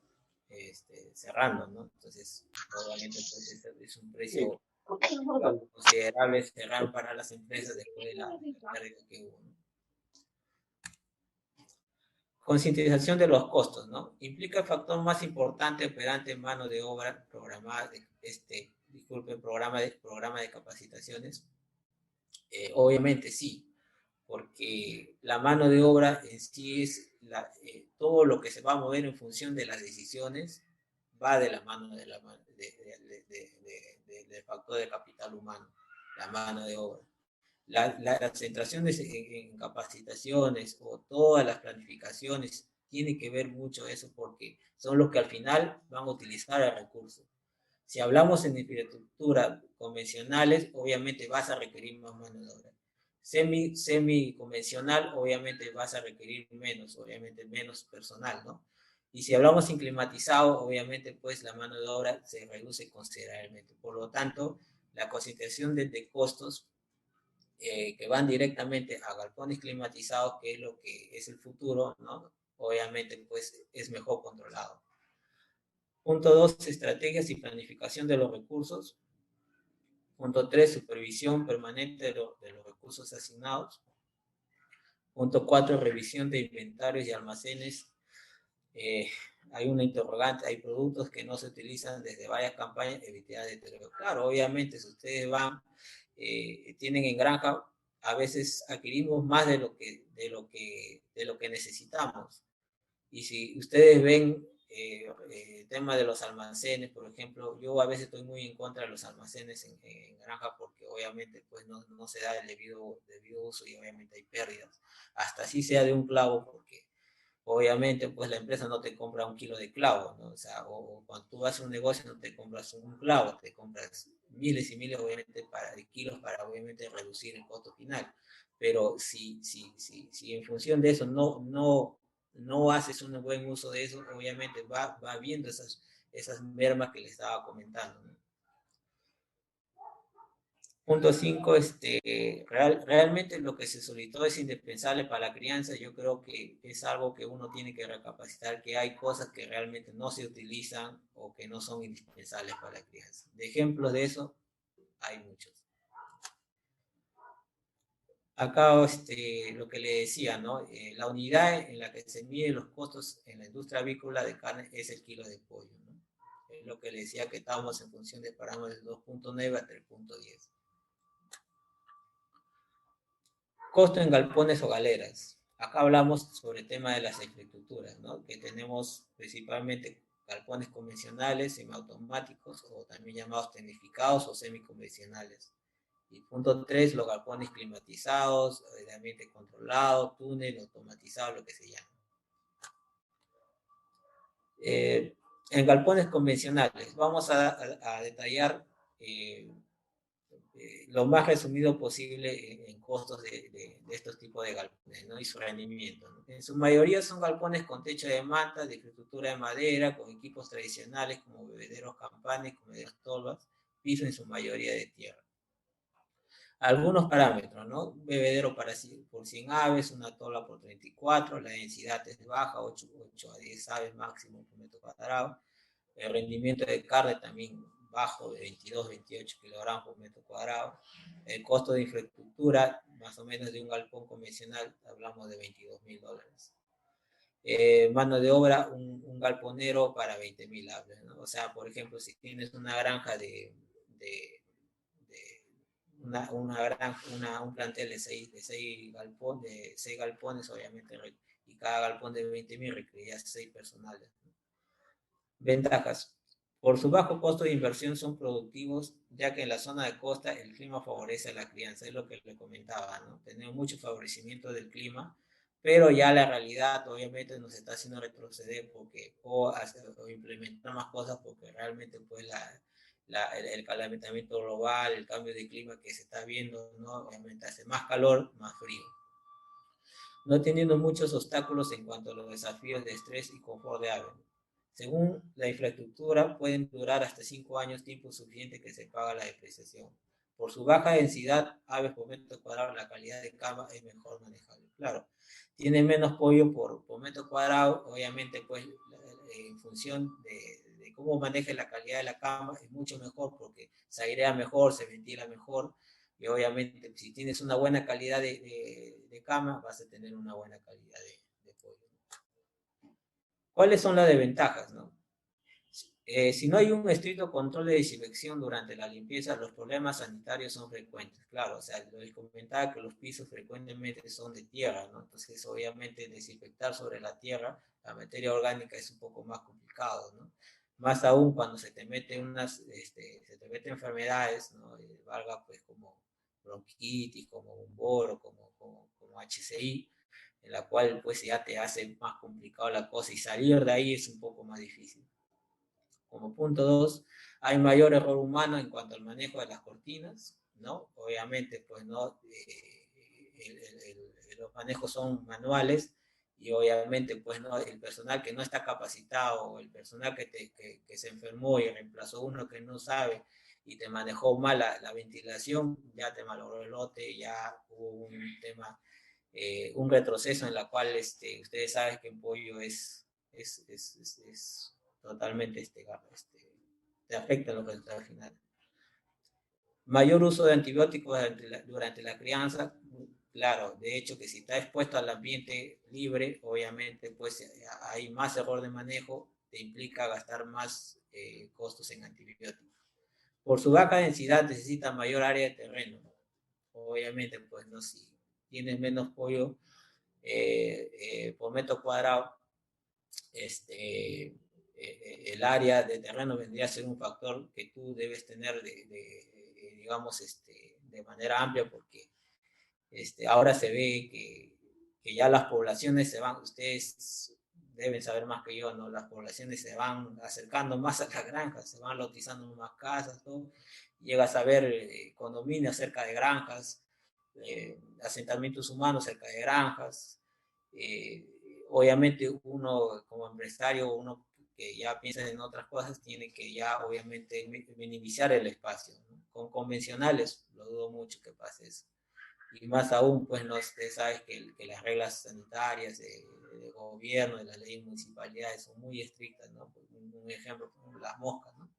cerrando, ¿no? Entonces, obviamente pues es un precio considerable cerrar para las empresas después de la pérdida que hubo, ¿no? Concientización de los costos, ¿no? Implica el factor más importante operante en mano de obra programada, programa de capacitaciones. Obviamente sí, porque la mano de obra en sí es todo lo que se va a mover en función de las decisiones, va de la mano del factor de capital humano, la mano de obra. La centración en capacitaciones o todas las planificaciones tiene que ver mucho eso, porque son los que al final van a utilizar el recurso. Si hablamos en infraestructura convencionales, obviamente vas a requerir más mano de obra. Semi convencional, obviamente vas a requerir menos, obviamente menos personal, ¿no? Y si hablamos en climatizado, obviamente pues la mano de obra se reduce considerablemente. Por lo tanto, la concentración de costos que van directamente a galpones climatizados, que es lo que es el futuro, ¿no? Obviamente pues es mejor controlado. Punto 2, estrategias y planificación de los recursos. Punto 3, supervisión permanente de los recursos asignados. Punto 4, revisión de inventarios y almacenes. Hay una interrogante, hay productos que no se utilizan desde varias campañas, evitar deterioro. Claro, obviamente, si ustedes tienen en granja, a veces adquirimos más de lo que necesitamos. Y si ustedes ven el tema de los almacenes, por ejemplo, yo a veces estoy muy en contra de los almacenes en granja, porque obviamente pues no se da el debido uso y obviamente hay pérdidas. Hasta así sea de un clavo, porque obviamente pues la empresa no te compra un kilo de clavo, ¿no? O sea, o cuando tú vas a un negocio no te compras un clavo, te compras miles y miles obviamente de kilos para obviamente reducir el costo final. Pero si en función de eso no haces un buen uso de eso, obviamente va viendo esas mermas que le estaba comentando, ¿no? Punto 5, realmente lo que se solicitó es indispensable para la crianza. Yo creo que es algo que uno tiene que recapacitar, que hay cosas que realmente no se utilizan o que no son indispensables para la crianza. De ejemplos de eso hay muchos. Acá lo que le decía, ¿no? La unidad en la que se miden los costos en la industria avícola de carne es el kilo de pollo, ¿no? Es lo que le decía que estábamos en función de parámetros de 2.9 a 3.10. Costo en galpones o galeras. Acá hablamos sobre el tema de las infraestructuras, ¿no? Que tenemos principalmente galpones convencionales, semiautomáticos o también llamados tecnificados o semiconvencionales. Y punto 3, los galpones climatizados, de ambiente controlado, túnel, automatizado, lo que se llama. En galpones convencionales, vamos a detallar lo más resumido posible en costos de estos tipos de galpones, ¿no? Y su rendimiento, ¿no? En su mayoría son galpones con techo de manta, de infraestructura de madera, con equipos tradicionales como bebederos campanes, comederos tolvas, piso en su mayoría de tierra. Algunos parámetros, ¿no? Un bebedero por 100 aves, una tola por 34, la densidad es baja, 8 a 10 aves máximo por metro cuadrado. El rendimiento de carne también bajo, de 22, 28 kilogramos por metro cuadrado. El costo de infraestructura, más o menos de un galpón convencional, hablamos de $22,000. Mano de obra, un galponero para 20,000 aves, ¿no? O sea, por ejemplo, si tienes una granja de un plantel de seis galpones, obviamente, y cada galpón de 20,000 requeriría 6 personales, ¿no? Ventajas. Por su bajo costo de inversión son productivos, ya que en la zona de costa el clima favorece a la crianza, es lo que le comentaba, ¿no? Tenemos mucho favorecimiento del clima, pero ya la realidad obviamente nos está haciendo retroceder o implementar más cosas porque realmente pues el calentamiento global, el cambio de clima que se está viendo, ¿no? Obviamente hace más calor, más frío. No teniendo muchos obstáculos en cuanto a los desafíos de estrés y confort de ave. Según la infraestructura, pueden durar hasta 5 años, tiempo suficiente que se paga la depreciación. Por su baja densidad, aves por metro cuadrado, la calidad de cama es mejor manejable. Claro, tiene menos pollo por metro cuadrado, obviamente pues en función de cómo maneje la calidad de la cama es mucho mejor porque se airea mejor, se ventila mejor y obviamente si tienes una buena calidad de cama vas a tener una buena calidad de pollo. ¿Cuáles son las desventajas, no? Si no hay un estricto control de desinfección durante la limpieza, los problemas sanitarios son frecuentes. Claro, o sea, les comentaba que los pisos frecuentemente son de tierra, ¿no? Entonces, obviamente, desinfectar sobre la tierra, la materia orgánica es un poco más complicado, ¿no? Más aún cuando se te meten enfermedades, ¿no? Valga pues como bronquitis, como un boro, como HCI, en la cual pues ya te hace más complicado la cosa y salir de ahí es un poco más difícil. Como punto 2, hay mayor error humano en cuanto al manejo de las cortinas, ¿no? Obviamente, pues, ¿no? Los manejos son manuales y obviamente, pues, ¿no? El personal que no está capacitado o el personal que se enfermó y reemplazó uno que no sabe y te manejó mal la ventilación, ya te malogró el lote, ya hubo un tema, un retroceso en la cual ustedes saben que en pollo es totalmente te afecta los resultados finales. Mayor uso de antibióticos durante la crianza, claro, de hecho que si está expuesto al ambiente libre, obviamente pues hay más error de manejo, te implica gastar más costos en antibióticos. Por su baja densidad necesita mayor área de terreno, obviamente pues no, si tienes menos pollo por metro cuadrado, el área de terreno vendría a ser un factor que tú debes tener digamos, de manera amplia porque ahora se ve que ya las poblaciones se van, ustedes deben saber más que yo, ¿no? Las poblaciones se van acercando más a las granjas, se van lotizando más casas, ¿no? Llegas a ver condominios cerca de granjas, asentamientos humanos cerca de granjas. Obviamente uno como empresario, uno que ya piensa en otras cosas, tiene que ya obviamente minimizar el espacio, ¿no? Con convencionales lo dudo mucho que pase eso. Y más aún, pues no sabes que las reglas sanitarias de gobierno, de las leyes municipalidades son muy estrictas, ¿no? Un ejemplo, por ejemplo, las moscas, ¿no?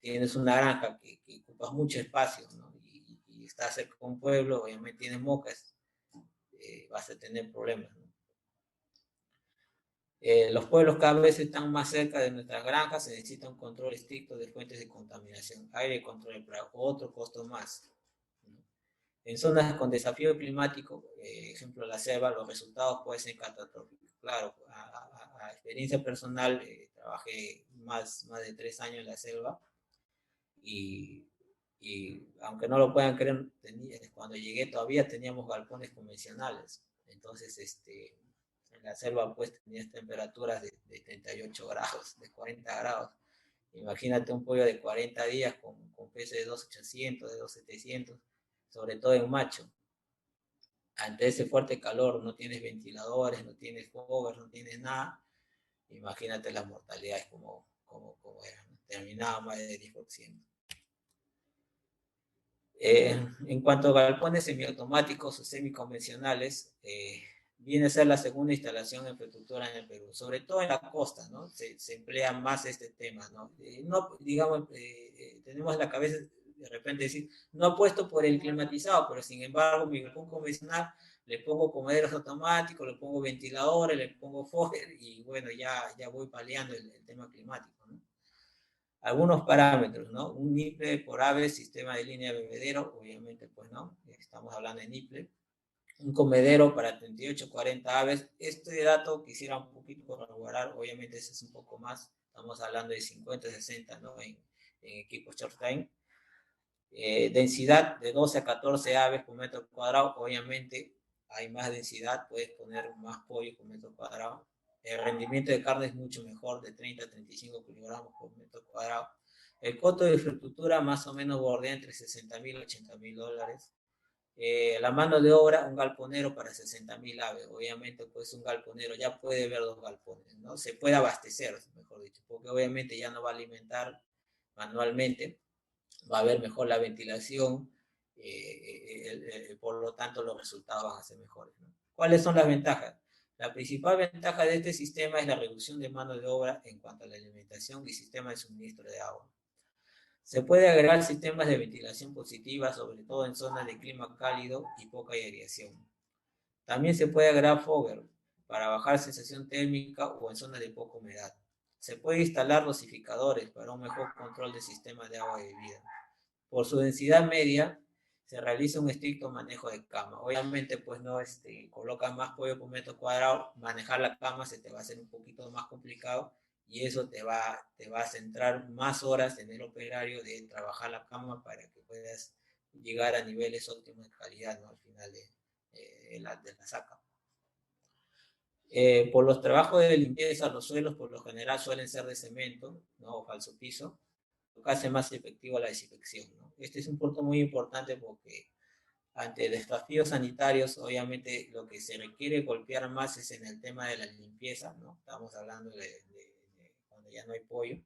Tienes una granja que ocupa mucho espacio, ¿no? Y estás cerca de un pueblo, obviamente tienes moscas, vas a tener problemas, ¿no? Los pueblos cada vez están más cerca de nuestras granjas, se necesita un control estricto de fuentes de contaminación, aire, control para otro costo más, ¿no? En zonas con desafío climático, ejemplo la selva, los resultados pueden ser catastróficos. Claro, a experiencia personal, trabajé más de 3 años en la selva y, aunque no lo puedan creer, cuando llegué todavía teníamos galpones convencionales. Entonces, en la selva pues tenías temperaturas de 38 grados, de 40 grados. Imagínate un pollo de 40 días con peso de 2.800, de 2.700, sobre todo en macho. Ante ese fuerte calor no tienes ventiladores, no tienes fogos, no tienes nada. Imagínate las mortalidades como eran, ¿no? Terminaba más del 10%. En cuanto a galpones semiautomáticos o semiconvencionales, viene a ser la segunda instalación de infraestructura en el Perú, sobre todo en la costa, ¿no? Se emplea más este tema, ¿no? No digamos, tenemos en la cabeza de repente decir, no apuesto por el climatizado, pero sin embargo mi galpón convencional le pongo comederos automáticos, le pongo ventiladores, le pongo fogger y bueno, ya voy paliando el tema climático, ¿no? Algunos parámetros, ¿no? Un NIPLE por ave, sistema de línea de bebedero, obviamente pues no, estamos hablando de NIPLE. Un comedero para 38, 40 aves. Este dato quisiera un poquito corroborar, obviamente ese es un poco más, estamos hablando de 50, 60, ¿no? En equipos short time. Densidad de 12 a 14 aves por metro cuadrado, obviamente hay más densidad, puedes poner más pollo por metro cuadrado. El rendimiento de carne es mucho mejor, de 30 a 35 kilogramos por metro cuadrado. El costo de infraestructura más o menos bordea entre 60.000 y 80.000 dólares. La mano de obra, un galponero para 60.000 aves. Obviamente, pues un galponero ya puede ver 2 galpones, ¿no? Se puede abastecer, mejor dicho, porque obviamente ya no va a alimentar manualmente, va a haber mejor la ventilación, por lo tanto los resultados van a ser mejores, ¿no? ¿Cuáles son las ventajas? La principal ventaja de este sistema es la reducción de mano de obra en cuanto a la alimentación y sistema de suministro de agua. Se puede agregar sistemas de ventilación positiva, sobre todo en zonas de clima cálido y poca aireación. También se puede agregar fogger para bajar sensación térmica o en zonas de poca humedad. Se puede instalar dosificadores para un mejor control del sistema de agua de bebida. Por su densidad media, se realiza un estricto manejo de cama. Obviamente, pues no colocas más pollo por metro cuadrado, manejar la cama se te va a hacer un poquito más complicado y eso te va a centrar más horas en el operario de trabajar la cama para que puedas llegar a niveles óptimos de calidad, ¿no? Al final de la saca. Por los trabajos de limpieza, los suelos por lo general suelen ser de cemento, ¿no? O falso piso, lo que hace más efectiva la desinfección, ¿no? Este es un punto muy importante porque ante desafíos sanitarios, obviamente lo que se requiere golpear más es en el tema de la limpieza, ¿no? Estamos hablando de cuando ya no hay pollo.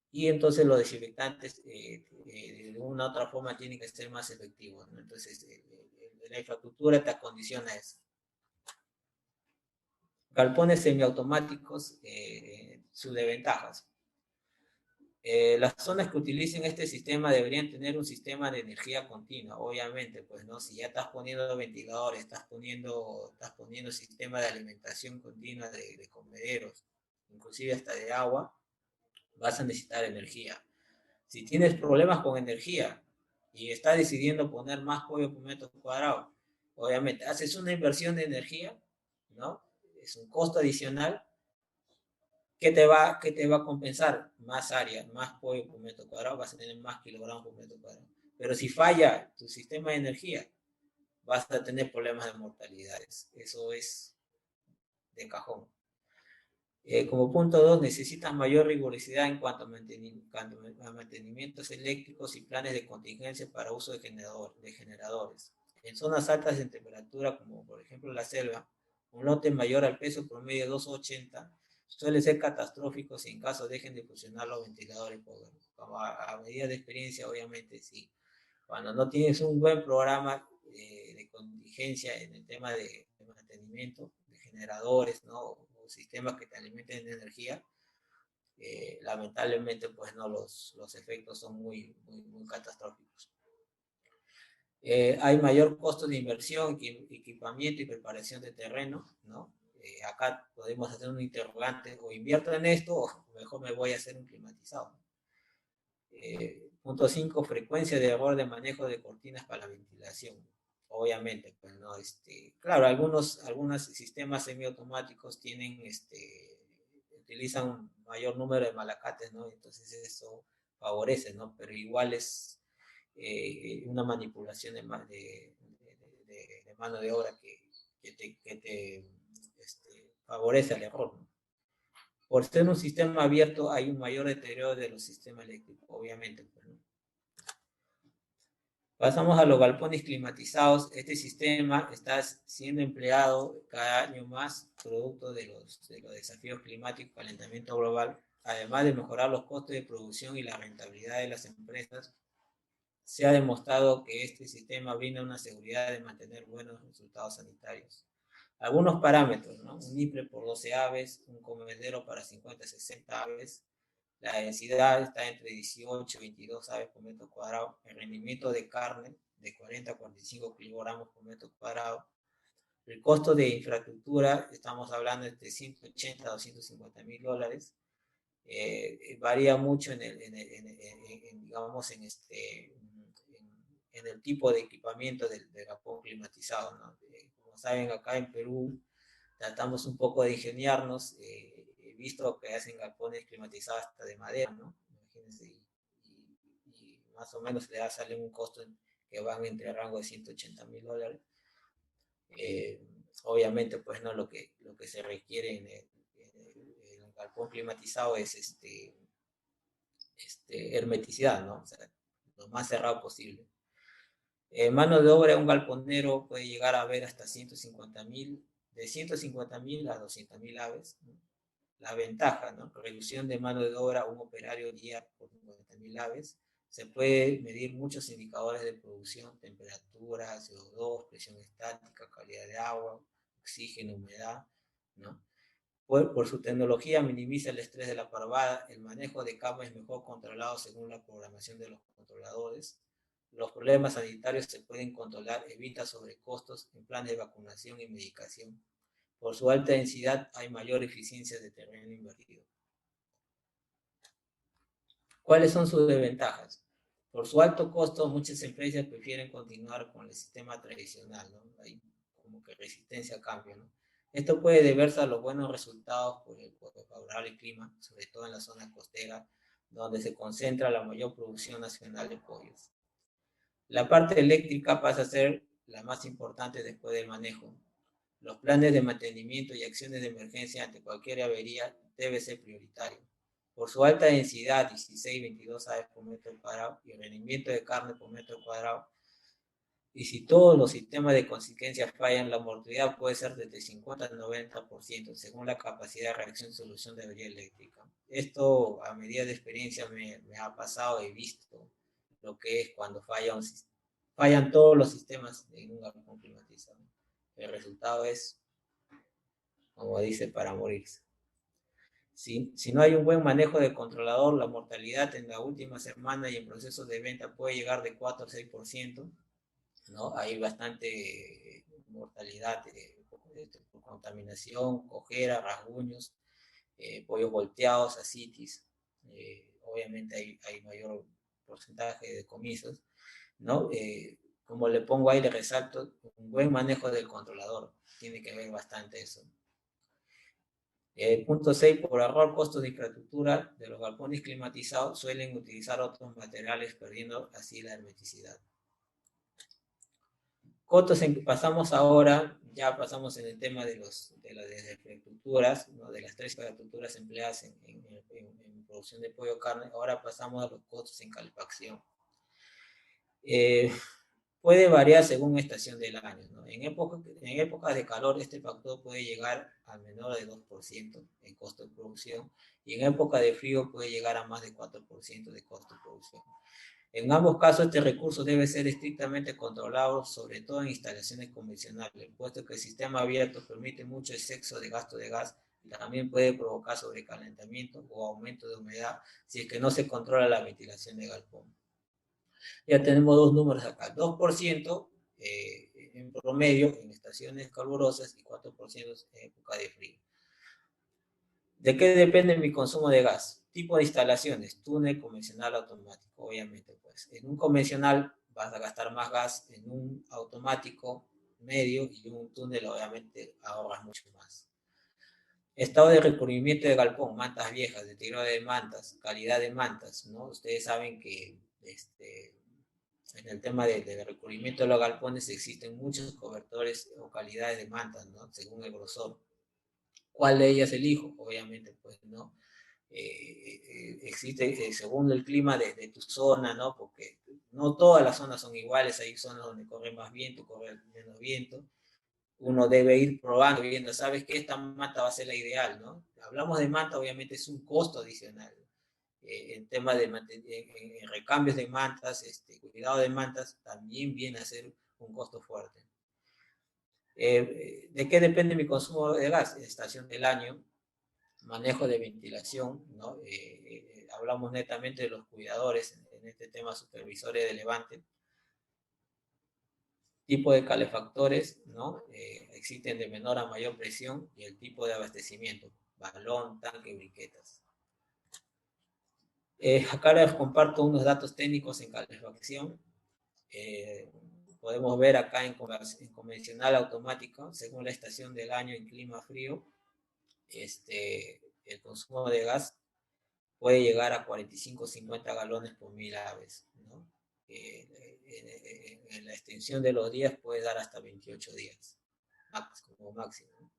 Y entonces los desinfectantes de una u otra forma tienen que ser más efectivos, ¿no? Entonces la infraestructura te acondiciona eso. Galpones semiautomáticos, sus desventajas. Las zonas que utilicen este sistema deberían tener un sistema de energía continua, obviamente, pues no, si ya estás poniendo ventiladores, estás poniendo sistema de alimentación continua de comederos, inclusive hasta de agua, vas a necesitar energía. Si tienes problemas con energía y estás decidiendo poner más pollo por metro cuadrado, obviamente haces una inversión de energía, ¿no? Es un costo adicional. ¿Qué te va a compensar? Más área, más pollo por metro cuadrado, vas a tener más kilogramos por metro cuadrado. Pero si falla tu sistema de energía, vas a tener problemas de mortalidades. Eso es de cajón. Como punto 2, necesitas mayor rigurosidad en cuanto a mantenimientos eléctricos y planes de contingencia para uso de generadores. En zonas altas de temperatura, como por ejemplo la selva, un lote mayor al peso promedio de 280 suele ser catastrófico si en caso dejen de funcionar los ventiladores. Como a medida de experiencia, obviamente, sí. Cuando no tienes un buen programa de contingencia en el tema de mantenimiento, de generadores, ¿no? O sistemas que te alimenten de energía, lamentablemente, pues no, los efectos son muy catastróficos. Hay mayor costo de inversión, equipamiento y preparación de terreno, ¿no? Acá podemos hacer un interrogante, o invierto en esto, o mejor me voy a hacer un climatizado. Punto 5, frecuencia de error de manejo de cortinas para la ventilación. Obviamente, pues, ¿no? Claro, algunos sistemas semiautomáticos tienen, utilizan un mayor número de malacates, ¿no? Entonces eso favorece, ¿no? Pero igual es una manipulación de mano de obra que te favorece el error, ¿no? Por ser un sistema abierto hay un mayor deterioro de los sistemas eléctricos, obviamente, pues, ¿no? Pasamos a los galpones climatizados. Este sistema está siendo empleado cada año más, producto de los desafíos climáticos, calentamiento global. Además de mejorar los costos de producción y la rentabilidad de las empresas, se ha demostrado que este sistema brinda una seguridad de mantener buenos resultados sanitarios. Algunos parámetros, ¿no? Un IPRE por 12 aves, un comedero para 50-60 aves. La densidad está entre 18 y 22 aves por metro cuadrado. El rendimiento de carne de 40 a 45 kilogramos por metro cuadrado. El costo de infraestructura, estamos hablando de 180 a 250 mil dólares. Varía mucho digamos, en el tipo de equipamiento del galpón climatizado, ¿no? Como saben, acá en Perú tratamos un poco de ingeniarnos. He visto que hacen galpones climatizados hasta de madera, ¿no? Imagínense, y más o menos le sale un costo que van entre el rango de 180 mil dólares. Obviamente, pues no, lo que se requiere en el galpón climatizado es hermeticidad, ¿no? O sea, lo más cerrado posible. Mano de obra de un galponero puede llegar a haber hasta 150.000, de 150.000 a 200.000 aves, ¿no? La ventaja, ¿no? Reducción de mano de obra, un operario día por 50.000 aves. Se puede medir muchos indicadores de producción: temperatura, CO2, presión estática, calidad de agua, oxígeno, humedad, ¿no? Por su tecnología minimiza el estrés de la parvada. El manejo de cama es mejor controlado según la programación de los controladores. Los problemas sanitarios se pueden controlar, evita sobrecostos en planes de vacunación y medicación. Por su alta densidad hay mayor eficiencia de terreno invertido. ¿Cuáles son sus desventajas? Por su alto costo, muchas empresas prefieren continuar con el sistema tradicional, ¿no? Hay como que resistencia a cambio, ¿no? Esto puede deberse a los buenos resultados por el favorable clima, sobre todo en la zona costera, donde se concentra la mayor producción nacional de pollos. La parte eléctrica pasa a ser la más importante después del manejo. Los planes de mantenimiento y acciones de emergencia ante cualquier avería debe ser prioritario. Por su alta densidad, 16-22 aves por metro cuadrado, y el rendimiento de carne por metro cuadrado, y si todos los sistemas de contingencia fallan, la mortalidad puede ser desde 50 al 90%, según la capacidad de reacción y solución de avería eléctrica. Esto, a medida de experiencia, me ha pasado, he visto lo que es cuando fallan todos los sistemas en un galpón climatizado. El resultado es, como dice, para morirse. Si no hay un buen manejo de controlador, la mortalidad en la última semana y en procesos de venta puede llegar de 4 a 6%, ¿no? Hay bastante mortalidad por contaminación, cojera, rasguños, pollos volteados, asitis. Obviamente hay mayor porcentaje de decomisos, ¿no? Como le pongo ahí, le resalto, un buen manejo del controlador. Tiene que ver bastante eso. Punto 6, por ahorrar costos de infraestructura de los galpones climatizados, suelen utilizar otros materiales, perdiendo así la hermeticidad. Costos en que pasamos ahora, ya pasamos en el tema de las infraestructuras, ¿no? De las 3 infraestructuras empleadas en producción de pollo carne. Ahora pasamos a los costos en calefacción. Puede variar según estación del año, ¿no? En épocas de calor, este factor puede llegar al menor de 2% en costo de producción, y en época de frío puede llegar a más de 4% de costo de producción. En ambos casos, este recurso debe ser estrictamente controlado, sobre todo en instalaciones convencionales, puesto que el sistema abierto permite mucho exceso de gasto de gas y también puede provocar sobrecalentamiento o aumento de humedad si es que no se controla la ventilación de galpón. Ya tenemos dos números acá, 2% en promedio en estaciones calurosas y 4% en época de frío. ¿De qué depende mi consumo de gas? Tipo de instalaciones, túnel, convencional, automático, obviamente. Pues en un convencional vas a gastar más gas, en un automático medio y en un túnel obviamente ahorras mucho más. Estado de recubrimiento de galpón, mantas viejas, deterioro de mantas, calidad de mantas, ¿no? Ustedes saben que en el tema de recubrimiento de los galpones existen muchos cobertores o calidades de mantas, ¿no? Según el grosor. ¿Cuál de ellas elijo? Obviamente, pues, ¿no? Existe según el clima de tu zona, ¿no? Porque no todas las zonas son iguales, hay zonas donde corre más viento, corre menos viento. Uno debe ir probando, viendo, ¿sabes qué? Esta manta va a ser la ideal, ¿no? Hablamos de manta, obviamente es un costo adicional. En tema de en recambios de mantas, cuidado de mantas, también viene a ser un costo fuerte. ¿De qué depende mi consumo de gas? Estación del año, manejo de ventilación, ¿no? Hablamos netamente de los cuidadores en este tema, supervisores de levante. Tipo de calefactores, ¿no? Existen de menor a mayor presión y el tipo de abastecimiento, balón, tanque, briquetas. Acá les comparto unos datos técnicos en calefacción. Podemos ver acá en convencional automático, según la estación del año en clima frío, el consumo de gas puede llegar a 45-50 galones por 1000 aves, ¿no? En la extensión de los días puede dar hasta 28 días, como máximo.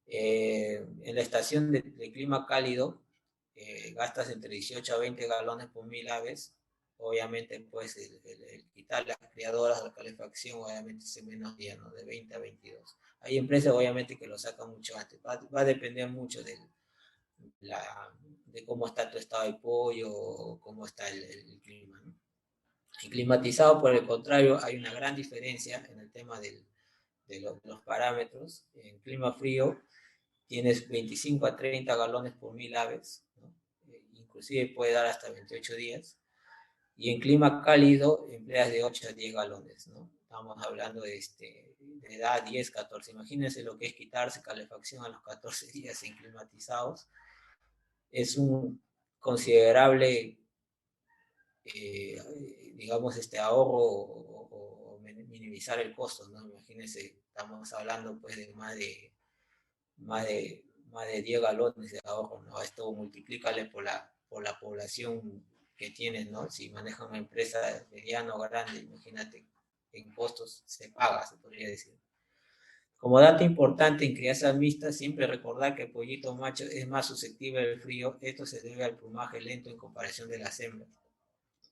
En la estación de clima cálido, gastas entre 18 a 20 galones por 1000 aves. Obviamente, pues, el quitar las criadoras, la calefacción, obviamente, es en menos días, ¿no? De 20 a 22. Hay empresas, obviamente, que lo sacan mucho antes. Va a depender mucho de cómo está tu estado de pollo o cómo está el clima, ¿no? En climatizado, por el contrario, hay una gran diferencia en el tema de los parámetros. En clima frío tienes 25 a 30 galones por 1000 aves, ¿no? Inclusive puede dar hasta 28 días. Y en clima cálido empleas de 8 a 10 galones, ¿no? Estamos hablando de edad 10, 14. Imagínense lo que es quitarse calefacción a los 14 días en climatizados. Es un considerable, digamos, ahorro o minimizar el costo, ¿no? Imagínense, estamos hablando pues de más de 10 galones de ahorro, ¿no? Esto multiplícale por la población que tienes, ¿no? Si maneja una empresa mediana o grande, imagínate, en costos se paga, se podría decir. Como dato importante en crianzas mixtas, siempre recordar que el pollito macho es más susceptible al frío. Esto se debe al plumaje lento en comparación de las hembras.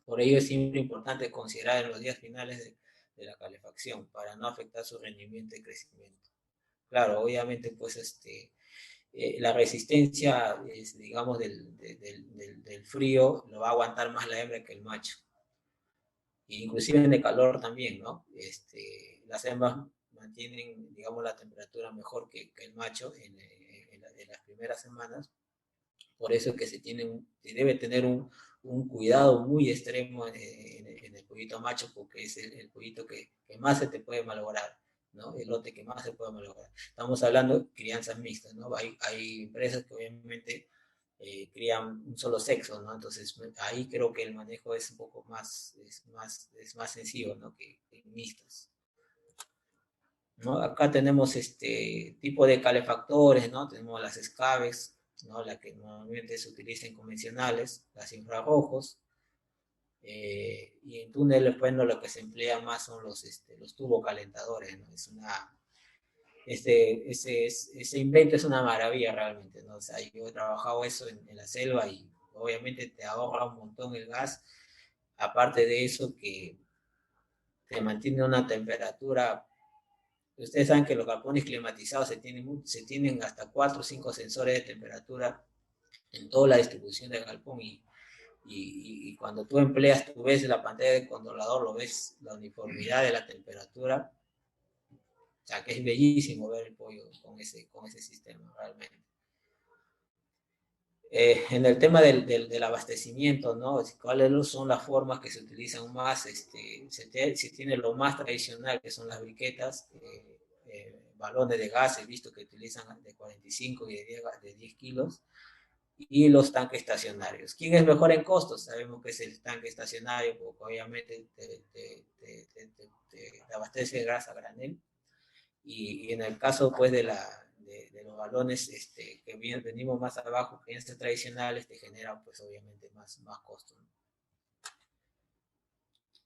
Por ello es siempre importante considerar en los días finales de la calefacción para no afectar su rendimiento y crecimiento. Claro, obviamente, pues, la resistencia, digamos, del frío lo va a aguantar más la hembra que el macho. Inclusive de calor también, ¿no? Las hembras mantienen, digamos, la temperatura mejor que el macho en las primeras semanas. Por eso es que se debe tener un cuidado muy extremo en el pollito macho, porque es el pollito que más se te puede malograr, ¿no? El lote que más se puede malograr. Estamos hablando de crianzas mixtas, ¿no? Hay empresas que obviamente crían un solo sexo, ¿no? Entonces ahí creo que el manejo es un poco más, es más sencillo, ¿no? Que mixtas, ¿no? Acá tenemos tipo de calefactores, ¿no? Tenemos las escaves, ¿no? La que normalmente se utiliza en convencionales, las infrarrojos, y en túneles, bueno, lo que se emplea más son los turbocalentadores, ¿no? Ese invento es una maravilla realmente, ¿no? O sea, yo he trabajado eso en la selva y obviamente te ahorra un montón el gas, aparte de eso que te mantiene una temperatura. Ustedes saben que los galpones climatizados se tienen hasta 4 o 5 sensores de temperatura en toda la distribución del galpón y cuando tú empleas, tú ves la pantalla del controlador, lo ves la uniformidad de la temperatura. O sea, que es bellísimo ver el pollo con ese sistema, realmente. En el tema del abastecimiento, ¿no? ¿Cuáles son las formas que se utilizan más? Se tiene lo más tradicional, que son las briquetas, balones de gas, he visto que utilizan de 45 y de 10 kilos, y los tanques estacionarios. ¿Quién es mejor en costos? Sabemos que es el tanque estacionario, porque obviamente te abastece de gas a granel, y en el caso pues de los balones que venimos más abajo, clientes tradicionales, te generan pues obviamente más costos, ¿no?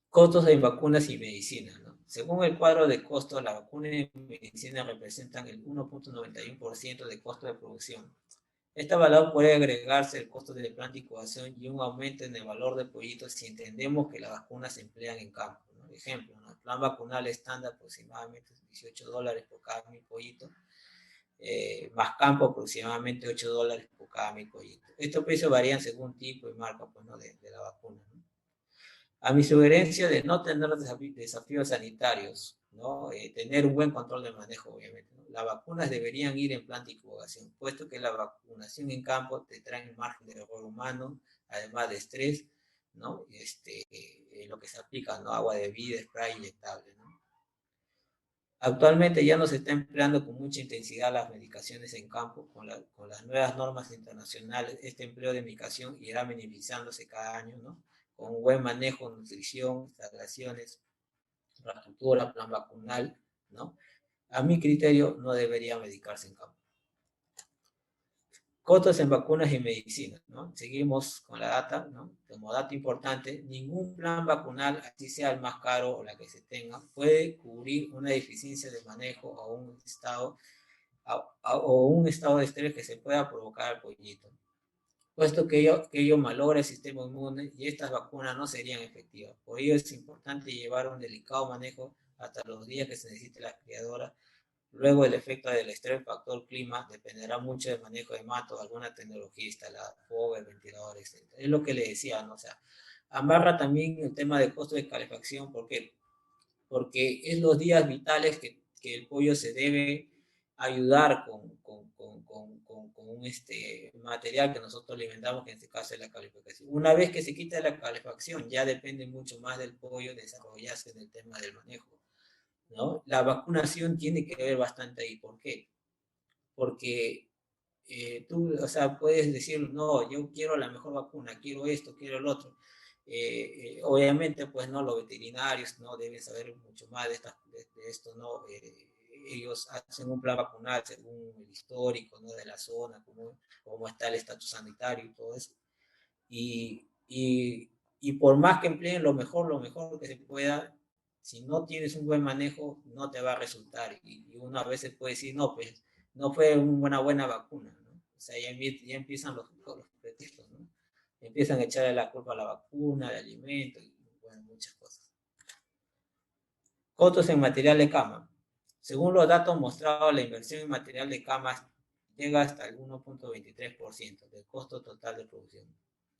Costos en vacunas y medicinas, ¿no? Según el cuadro de costos, la vacuna y medicina representan el 1.91% de costo de producción. Este valor puede agregarse el costo del plan de incubación y un aumento en el valor del pollito si entendemos que las vacunas se emplean en campo, ¿no? Ejemplo, ¿no? El plan vacunal estándar aproximadamente $18 por cada 1000 pollitos, más campo aproximadamente $8 por cada 1000 pollitos. Estos precios varían según tipo y marca, pues, ¿no? de la vacuna, ¿no? A mi sugerencia de no tener desafíos sanitarios, ¿no? Tener un buen control de manejo, obviamente, ¿no? Las vacunas deberían ir en plan de incubación, puesto que la vacunación en campo te trae un margen de error humano, además de estrés, ¿no? Lo que se aplica, ¿no? Agua de vida, spray inyectable, ¿no? Actualmente ya no se está empleando con mucha intensidad las medicaciones en campo. Con las nuevas normas internacionales, este empleo de medicación irá minimizándose cada año, ¿no? Con un buen manejo, nutrición, instalaciones, infraestructura, plan vacunal, ¿no? A mi criterio, no debería medicarse en campo. Costos en vacunas y medicinas, ¿no? Seguimos con la data, ¿no? Como dato importante, ningún plan vacunal, así sea el más caro o la que se tenga, puede cubrir una deficiencia de manejo o un estado de estrés que se pueda provocar al pollito, puesto que ello malogra el sistema inmune y estas vacunas no serían efectivas. Por ello es importante llevar un delicado manejo hasta los días que se necesite la criadora. Luego el efecto del estrés, factor clima, dependerá mucho del manejo de mato, alguna tecnología instalada, fuego, ventilador, etc. Es lo que le decía, ¿no? O sea, amarra también el tema de costo de calefacción, ¿por qué? Porque es los días vitales que el pollo se debe ayudar con un material que nosotros alimentamos, que en este caso es la calefacción. Una vez que se quita la calefacción, ya depende mucho más del pollo desarrollarse en el tema del manejo, ¿no? La vacunación tiene que ver bastante ahí. ¿Por qué? Porque tú, o sea, puedes decir, no, yo quiero la mejor vacuna, quiero esto, quiero el otro. Obviamente, pues, no, los veterinarios no deben saber mucho más de esto, ¿no? Ellos hacen un plan vacunal según el histórico, ¿no? De la zona, cómo está el estatus sanitario y todo eso. Y, y, y por más que empleen lo mejor que se pueda, si no tienes un buen manejo, no te va a resultar. Y uno a veces puede decir, no, pues no fue una buena vacuna, ¿no? O sea, ya empiezan los pretextos, ¿no? Empiezan a echarle la culpa a la vacuna, al alimento, y bueno, muchas cosas. Costos en material de cama. Según los datos mostrados, la inversión en material de cama llega hasta el 1.23% del costo total de producción.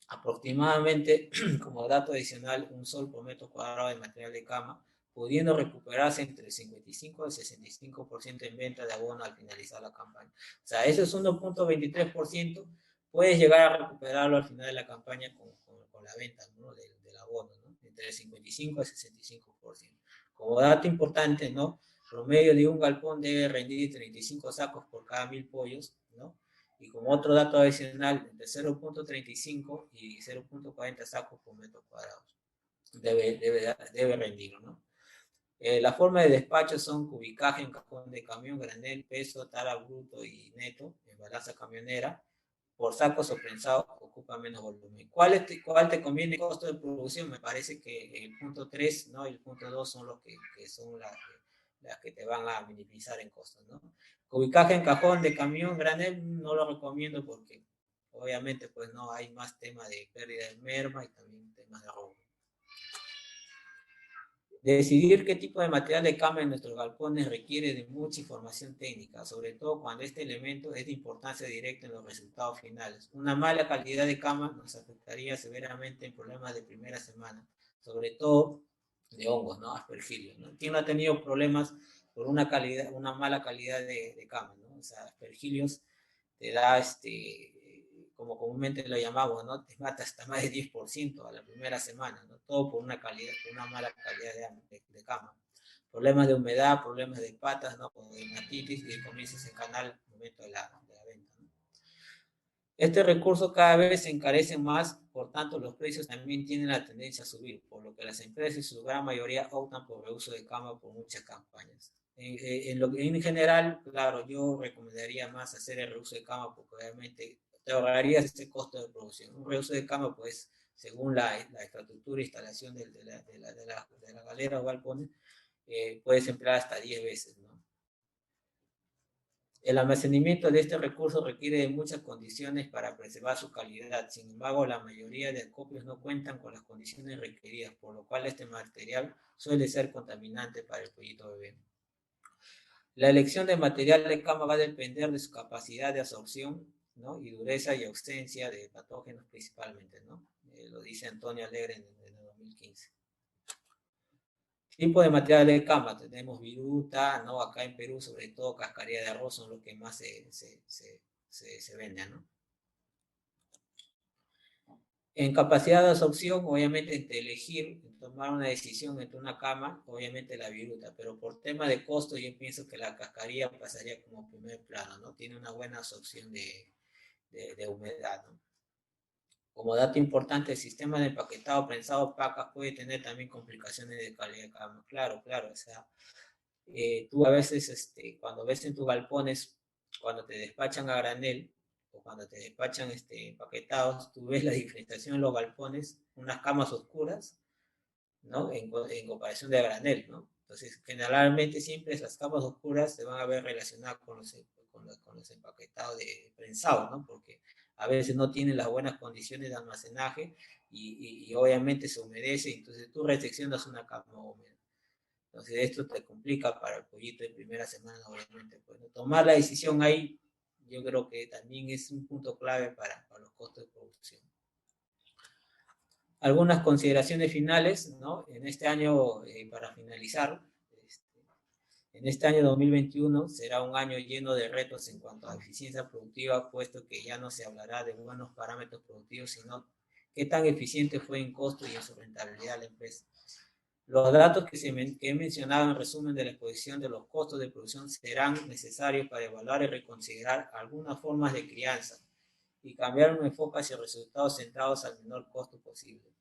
Aproximadamente, como dato adicional, un sol por metro cuadrado de material de cama, pudiendo recuperarse entre el 55 y el 65% en venta de abono al finalizar la campaña. O sea, ese es 1.23%, puedes llegar a recuperarlo al final de la campaña con la venta, ¿no? del abono, ¿no? Entre el 55 y el 65%. Como dato importante, ¿no? Promedio de un galpón debe rendir 35 sacos por cada 1000 pollos, ¿no? Y como otro dato adicional, entre 0.35 y 0.40 sacos por metro cuadrado debe rendir, ¿no? La forma de despacho son cubicaje en cajón de camión, granel, peso, tara bruto y neto, en balanza camionera, por sacos o prensado, ocupa menos volumen. ¿Cuál te conviene costo de producción? Me parece que el punto 3, ¿no? Y el punto 2 son los que son las que te van a minimizar en costos, ¿no? Ubicaje en cajón de camión, granel, no lo recomiendo porque obviamente pues no hay más tema de pérdida de merma y también temas de robo. Decidir qué tipo de material de cama en nuestros galpones requiere de mucha información técnica, sobre todo cuando este elemento es de importancia directa en los resultados finales. Una mala calidad de cama nos afectaría severamente en problemas de primera semana, sobre todo de hongos, ¿no? Aspergillos, ¿no? ¿Quién no ha tenido problemas por una mala calidad de cama, ¿no? O sea, aspergillos te da como comúnmente lo llamamos, ¿no? Te mata hasta más de 10% a la primera semana, ¿no? Todo por una mala calidad de cama. Problemas de humedad, problemas de patas, ¿no? Como de hematitis y de comienzos en canal al momento de la venta, ¿no? Este recurso cada vez se encarece más, por tanto los precios también tienen la tendencia a subir, por lo que las empresas en su gran mayoría optan por reuso de cama por muchas campañas. En general, claro, yo recomendaría más hacer el reuso de cama porque obviamente te ahorrarías ese costo de producción. Un reuso de cama, pues, según la infraestructura e instalación de la galera o galpones, puedes emplear hasta 10 veces, ¿no? El almacenamiento de este recurso requiere de muchas condiciones para preservar su calidad. Sin embargo, la mayoría de acopios no cuentan con las condiciones requeridas, por lo cual este material suele ser contaminante para el pollito bebé. La elección de material de cama va a depender de su capacidad de absorción, ¿no? Y dureza y ausencia de patógenos principalmente, ¿no? Lo dice Antonio Alegre en el 2015. Tipo de material de cama, tenemos viruta, ¿no? Acá en Perú, sobre todo cascarilla de arroz son los que más se venden, ¿no? En capacidad de absorción, obviamente, entre elegir, tomar una decisión entre una cama, obviamente la viruta, pero por tema de costo, yo pienso que la cascarilla pasaría como primer plano, ¿no? Tiene una buena absorción de humedad, ¿no? Como dato importante, el sistema de empaquetado prensado pacas puede tener también complicaciones de calidad de cama. Claro, o sea, tú a veces, cuando ves en tus galpones, cuando te despachan a granel, o cuando te despachan empaquetados, tú ves la diferenciación en los galpones, unas camas oscuras, ¿no? En comparación de a granel, ¿no? Entonces, generalmente siempre esas camas oscuras se van a ver relacionadas con los empaquetados de prensado, ¿no? Porque a veces no tienen las buenas condiciones de almacenaje y obviamente se humedece, entonces tú reseccionas una cama húmeda. Entonces esto te complica para el pollito de primera semana, obviamente. Pues, ¿no? Tomar la decisión ahí, yo creo que también es un punto clave para los costos de producción. Algunas consideraciones finales, ¿no? En este año, para finalizar, en este año 2021 será un año lleno de retos en cuanto a eficiencia productiva, puesto que ya no se hablará de buenos parámetros productivos, sino qué tan eficiente fue en costo y en su rentabilidad la empresa. Los datos que he mencionado en resumen de la exposición de los costos de producción serán necesarios para evaluar y reconsiderar algunas formas de crianza y cambiar un enfoque hacia resultados centrados al menor costo posible.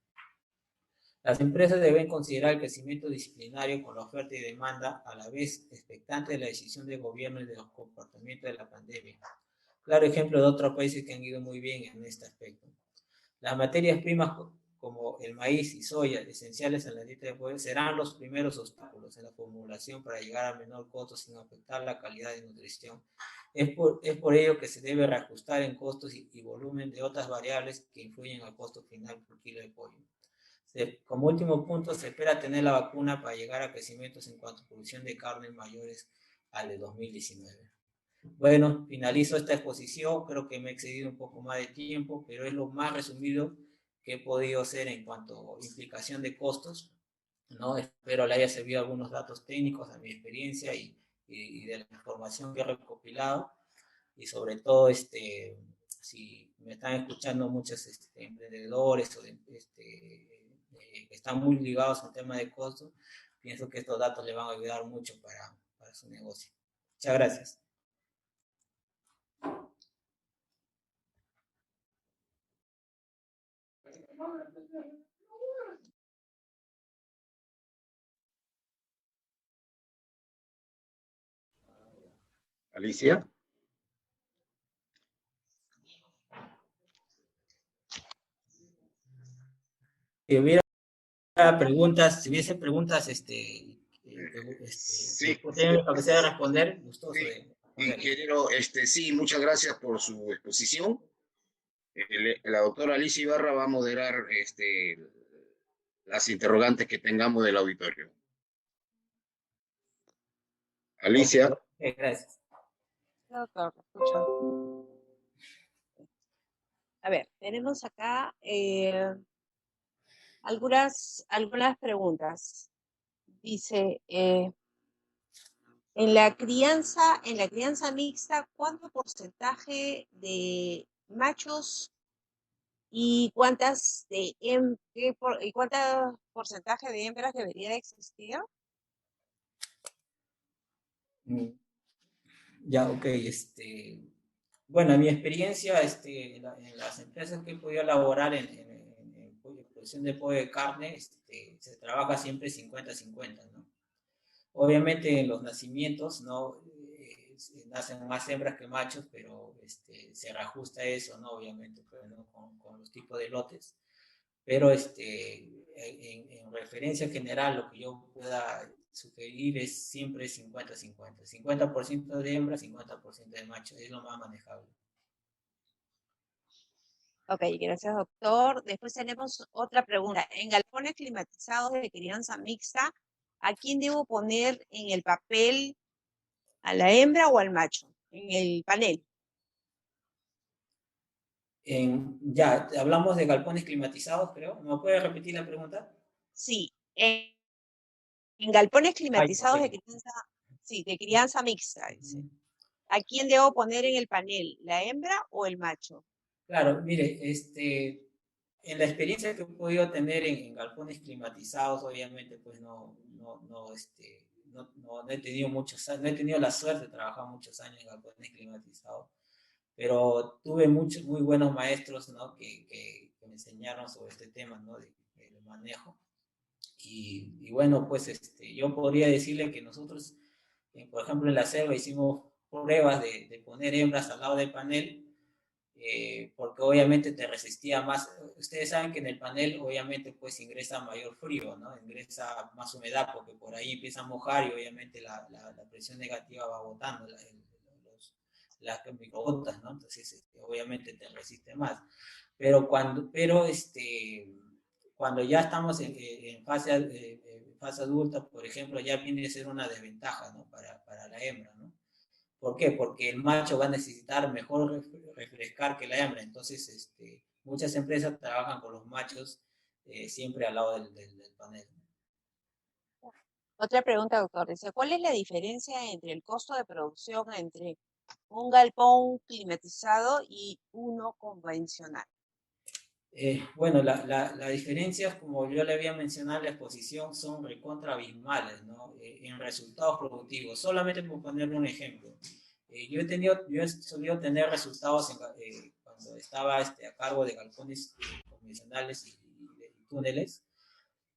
Las empresas deben considerar el crecimiento disciplinario con la oferta y demanda, a la vez expectante de la decisión del gobierno y de los comportamientos de la pandemia. Claro ejemplo de otros países que han ido muy bien en este aspecto. Las materias primas como el maíz y soya, esenciales en la dieta de pollo, serán los primeros obstáculos en la formulación para llegar al menor costo sin afectar la calidad de nutrición. Es por ello que se debe reajustar en costos y volumen de otras variables que influyen al costo final por kilo de pollo. Como último punto, se espera tener la vacuna para llegar a crecimientos en cuanto a producción de carnes mayores al de 2019. Bueno, finalizo esta exposición, creo que me he excedido un poco más de tiempo, pero es lo más resumido que he podido hacer en cuanto a implicación de costos, ¿no? Espero le haya servido algunos datos técnicos a mi experiencia y de la información que he recopilado, y sobre todo, si me están escuchando muchos emprendedores o que están muy ligados al tema de costos, pienso que estos datos le van a ayudar mucho para su negocio. Muchas gracias. Alicia. Si hubiera preguntas, si hubiese preguntas, Sí, tienen la capacidad de responder, gustoso sí, de responder. ingeniero, sí, muchas gracias por su exposición. La doctora Alicia Ibarra va a moderar las interrogantes que tengamos del auditorio. Alicia. Okay, gracias. Doctor, escucho. A ver, tenemos acá algunas preguntas. Dice, en la crianza mixta, ¿cuánto porcentaje de machos y cuántas y cuánto porcentaje de hembras debería de existir? Mm, Ya, ok, bueno, en mi experiencia, en las empresas que he podido laborar en producción de pollo de carne, se trabaja siempre 50-50, ¿no? Obviamente en los nacimientos, ¿no? Nacen más hembras que machos, pero se reajusta eso, ¿no? Obviamente, pues, ¿no? Con los tipos de lotes. Pero en referencia general, lo que yo pueda sugerir es siempre 50-50. 50% de hembra, 50% de macho, es lo más manejable. Ok, gracias, doctor. Después tenemos otra pregunta. En galpones climatizados de crianza mixta, ¿a quién debo poner en el papel, a la hembra o al macho? En el panel. Ya, hablamos de galpones climatizados, creo. ¿Me puede repetir la pregunta? Sí, en galpones Ay, ok. climatizados de crianza, sí, de crianza mixta, dice. ¿A quién debo poner en el panel, la hembra o el macho? Claro, mire, en la experiencia que he podido tener en galpones climatizados, obviamente, pues no he tenido no he tenido la suerte de trabajar muchos años en galpones climatizados, pero tuve muchos muy buenos maestros, ¿no? Que me enseñaron sobre este tema, ¿no? De manejo. Y bueno, pues yo podría decirle que nosotros, por ejemplo, en la selva hicimos pruebas de poner hembras al lado del panel, porque obviamente te resistía más. Ustedes saben que en el panel obviamente pues ingresa mayor frío, ¿no? Ingresa más humedad porque por ahí empieza a mojar y obviamente la presión negativa va botando las microgotas, ¿no? Entonces obviamente te resiste más. Cuando ya estamos en fase adulta, por ejemplo, ya viene a ser una desventaja, ¿no? Para la hembra, ¿no? ¿Por qué? Porque el macho va a necesitar mejor refrescar que la hembra. Entonces, muchas empresas trabajan con los machos siempre al lado del panel. Otra pregunta, doctor. Dice, ¿cuál es la diferencia entre el costo de producción entre un galpón climatizado y uno convencional? Bueno, la diferencia, como yo le había mencionado en la exposición, son recontra abismales, ¿no? En resultados productivos. Solamente por ponerle un ejemplo. Yo he solido tener resultados cuando estaba a cargo de galpones convencionales y túneles,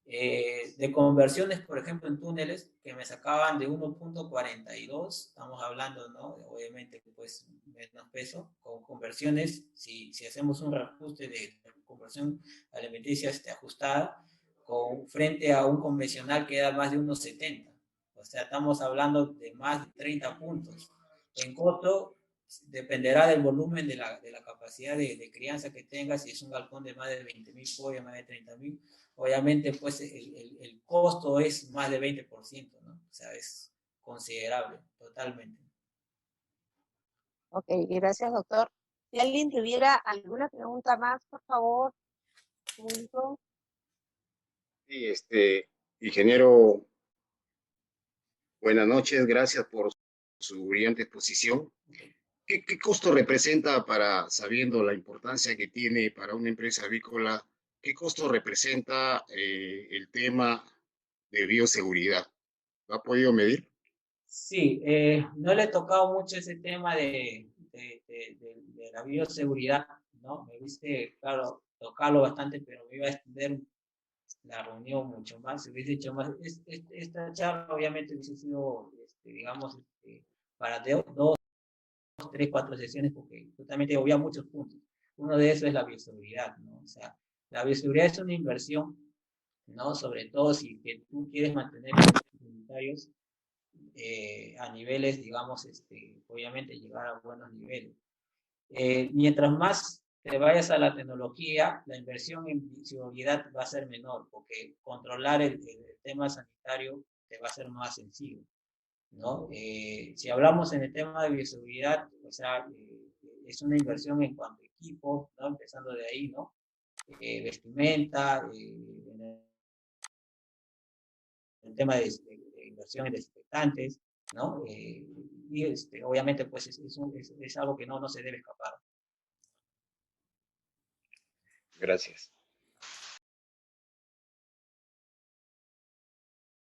de conversiones, por ejemplo, en túneles, que me sacaban de 1.42, estamos hablando, ¿no? Obviamente, pues, menos peso, con conversiones, si hacemos un reajuste de conversión alimenticia ajustada, frente a un convencional que da más de 1.70. O sea, estamos hablando de más de 30 puntos. En costo, dependerá del volumen de la capacidad de crianza que tenga, si es un galpón de más de 20.000 pollos, más de 30.000, obviamente pues el costo es más de 20%, ¿no? O sea, es considerable, totalmente. Ok, gracias, doctor. Si alguien tuviera alguna pregunta más, por favor, punto. Sí, ingeniero, buenas noches, gracias por su brillante exposición. ¿Qué costo representa sabiendo la importancia que tiene para una empresa avícola, qué costo representa el tema de bioseguridad? ¿Lo ha podido medir? Sí, no le he tocado mucho ese tema de la bioseguridad, ¿no? Me viste, claro, tocarlo bastante, pero me iba a extender la reunión mucho más, se hubiese hecho más. Esta charla obviamente hubiese sido, digamos, para dos, tres, cuatro sesiones, porque justamente había muchos puntos. Uno de esos es la bioseguridad, ¿no? O sea, la bioseguridad es una inversión, ¿no? Sobre todo si que tú quieres mantener los comunitarios a niveles, digamos, obviamente llegar a buenos niveles. Mientras más te vayas a la tecnología, la inversión en seguridad va a ser menor, porque controlar el tema sanitario te va a ser más sencillo, ¿no? Si hablamos en el tema de bioseguridad, o sea, es una inversión en cuanto a equipos, ¿no? Empezando de ahí, ¿no? Vestimenta, en el tema de inversión en desinfectantes, ¿no? Y obviamente, pues es algo que no se debe escapar. Gracias.